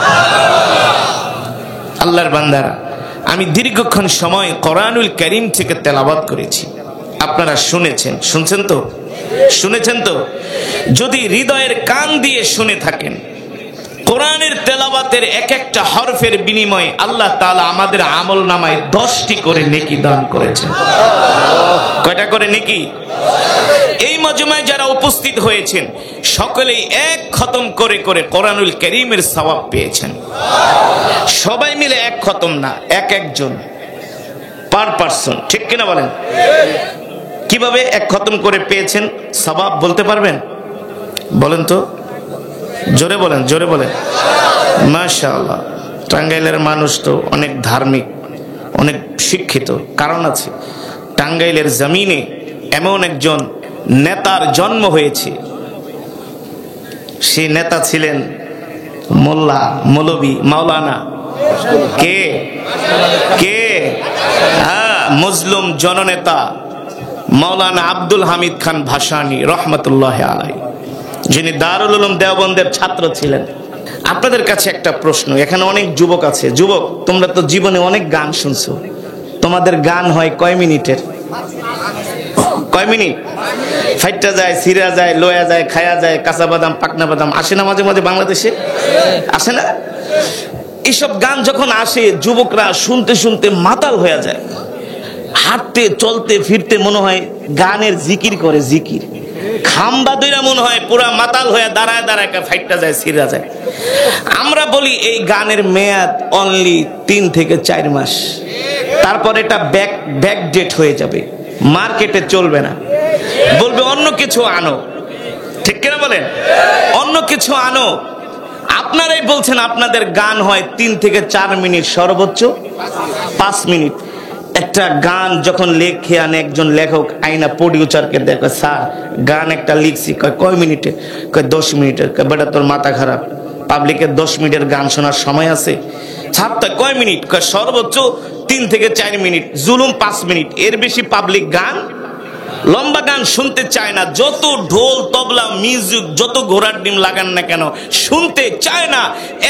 আল্লাহর বান্দারা, আমি দীর্ঘক্ষণ সময় কোরআনুল কারীম থেকে তেলাওয়াত করেছি, আপনারা শুনেছেন, শুনছেন তো? শুনেছেন তো? যদি হৃদয়ের কান দিয়ে শুনে থাকেন, কোরআনের তেলাওয়াতের এক একটা হরফের বিনিময়ে আল্লাহ তাআলা আমাদের আমল নামায় 10টি করে নেকি দান করেছেন। কয়টা করে নেকি? এই মজমায় যারা উপস্থিত হয়েছেন সকলেই এক খতম করে করে কোরআনুল কারীমের সওয়াব পেয়েছেন। সবাই মিলে এক খতম না, এক একজন পার পারসন, ঠিক কিনা বলেন? কিভাবে এক খতম করে পেয়েছেন সওয়াব বলতে পারবেন? বলেন তো, জোরে বলেন, জোরে বলেন। মাশাআল্লাহ, টাঙ্গাইলের মানুষ তো অনেক ধার্মিক, অনেক শিক্ষিত, কারণ আছে টাঙ্গাইলের জমিনে এমন একজন নেতার জন্ম হয়েছে। সেই নেতা ছিলেন মোল্লা, মৌলবী, মাওলানা। কে কে? হ্যাঁ, মুসলিম জননেতা মাওলানা আব্দুল হামিদ খান ভাসানী রহমতুল্লাহ আলাইহি, যিনি দারুল উলুম দেওবন্দের ছাত্র ছিলেন। আপনাদের কাছে একটা প্রশ্ন, এখানে অনেক যুবক আছে। যুবক, তোমরা তো জীবনে অনেক গান শুনছো, তোমাদের গান হয় কয় মিনিটের? কয় মিনিট? ফাইটটা যায়, সিরা যায়, লয়া যায়, খায়া যায়, কাঁচা বাদাম, পাকনা বাদাম আসে না মাঝে মাঝে বাংলাদেশে? আসে না? এইসব গান যখন আসে, যুবকরা শুনতে শুনতে মাতাল হয়ে যায়, হাঁটতে চলতে ফিরতে মনে হয় গানের জিকির করে, জিকির। খাম্বা দইরা মনে হয় পুরা মাতাল হয়ে দাঁড়ায় দাঁড়ায় ফাইটটা যায়, সিরা যায়। আমরা বলি এই গানের মেয়াদ অনলি 3 থেকে 4 মাস, তারপর এটা ব্যাক ডেট হয়ে যাবে, মার্কেটে চলবে না, বলবে অন্য কিছু আনো, ঠিক কিনা বলেন? অন্য কিছু আনো। আপনারাই বলছেন আপনাদের গান হয় 3 থেকে 4 মিনিট, সর্বোচ্চ 5 মিনিট। একটা গান যখন লেখে আনে একজন লেখক, আইনা প্রডিউসারকে দেখে, স্যার গান একটা লিখছি, কয় মিনিটে? 10 মিনিটের। বেটা তোর মাথা খারাপ, পাবলিকের 10 মিনিটের গান শোনার সময় আছে? ছাড়তে কয় মিনিট? সর্বোচ্চ 3 থেকে 4 মিনিট, জুলুম 5 মিনিট, এর বেশি পাবলিক গান, লম্বা গান শুনতে চায় না। যত ঢোল তবলা মিউজিক, যত ঘোড়ার ডিম লাগান না কেন, শুনতে চায় না।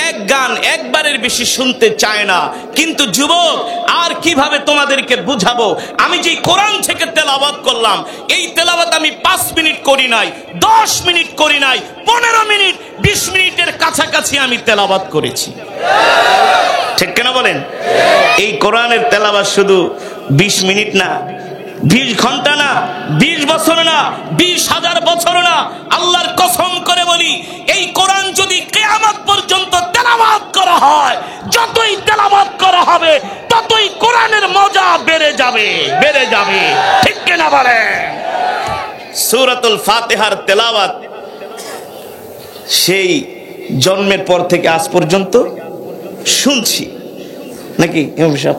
এক গান একবারের বেশি শুনতে চায় না। কিন্তু যুবক, আর কিভাবে তোমাদেরকে বুঝাবো? আমি যে কোরআন থেকে তেলাওয়াত করলাম, এই তেলাওয়াত আমি 5 মিনিট করি নাই, 10 মিনিট করি নাই, 15 মিনিট, 20 মিনিটের কাছাকাছি আমি তেলাওয়াত করেছি, ঠিক কেন বলেন? এই কোরআনের তেলাওয়াত শুধু 20 মিনিট না, 20 ঘন্টা না, 20 বছর না, 20,000 বছর না। আল্লাহর কসম করে বলি, এই কোরআন যদি কিয়ামত পর্যন্ত তেলাওয়াত করা হয়, যতই তেলাওয়াত করা হবে ততই কোরআনের মজা বেড়ে যাবে, বেড়ে যাবে, ঠিক কিনা বলেন? সূরাতুল ফাতিহার তেলাওয়াত সেই জন্মের পর থেকে আজ পর্যন্ত শুনছি, নাকি ইমাম সাহেব?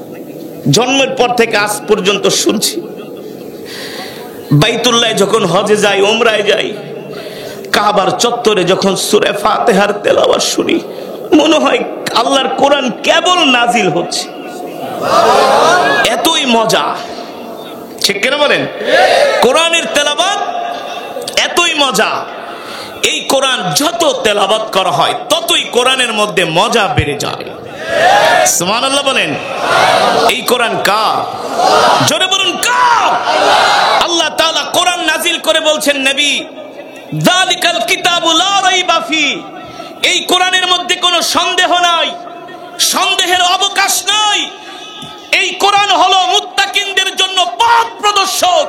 জন্মের পর থেকে আজ পর্যন্ত শুনছি। বাইতুল্লাহ যখন হজে যাই, উমরায় যাই, কাবার চত্বরে যখন সূরা ফাতিহার তেলাওয়াত শুনি, মনে হয় আল্লাহর কোরআন কেবল নাজিল হচ্ছে, এতই মজা, ঠিক কিনা বলেন? কোরআনের তেলাওয়াত এতই মজা। এই কোরআন যত তেলাওয়াত করা হয় ততই কোরআনের মধ্যে মজা বেড়ে যায়। সুবহানাল্লাহ বলেন। এই কোরআন কার? জোরে বলুন কার? আল্লাহ তাআলা কোরআন নাজিল করে বলছেন, নবী, যালিকাল কিতাবু লা রাইবা ফি, এই কোরআনের মধ্যে কোনো সন্দেহ নাই, সন্দেহের অবকাশ নাই। এই কোরআন হলো মুত্তাকিনদের জন্য পথ প্রদর্শক।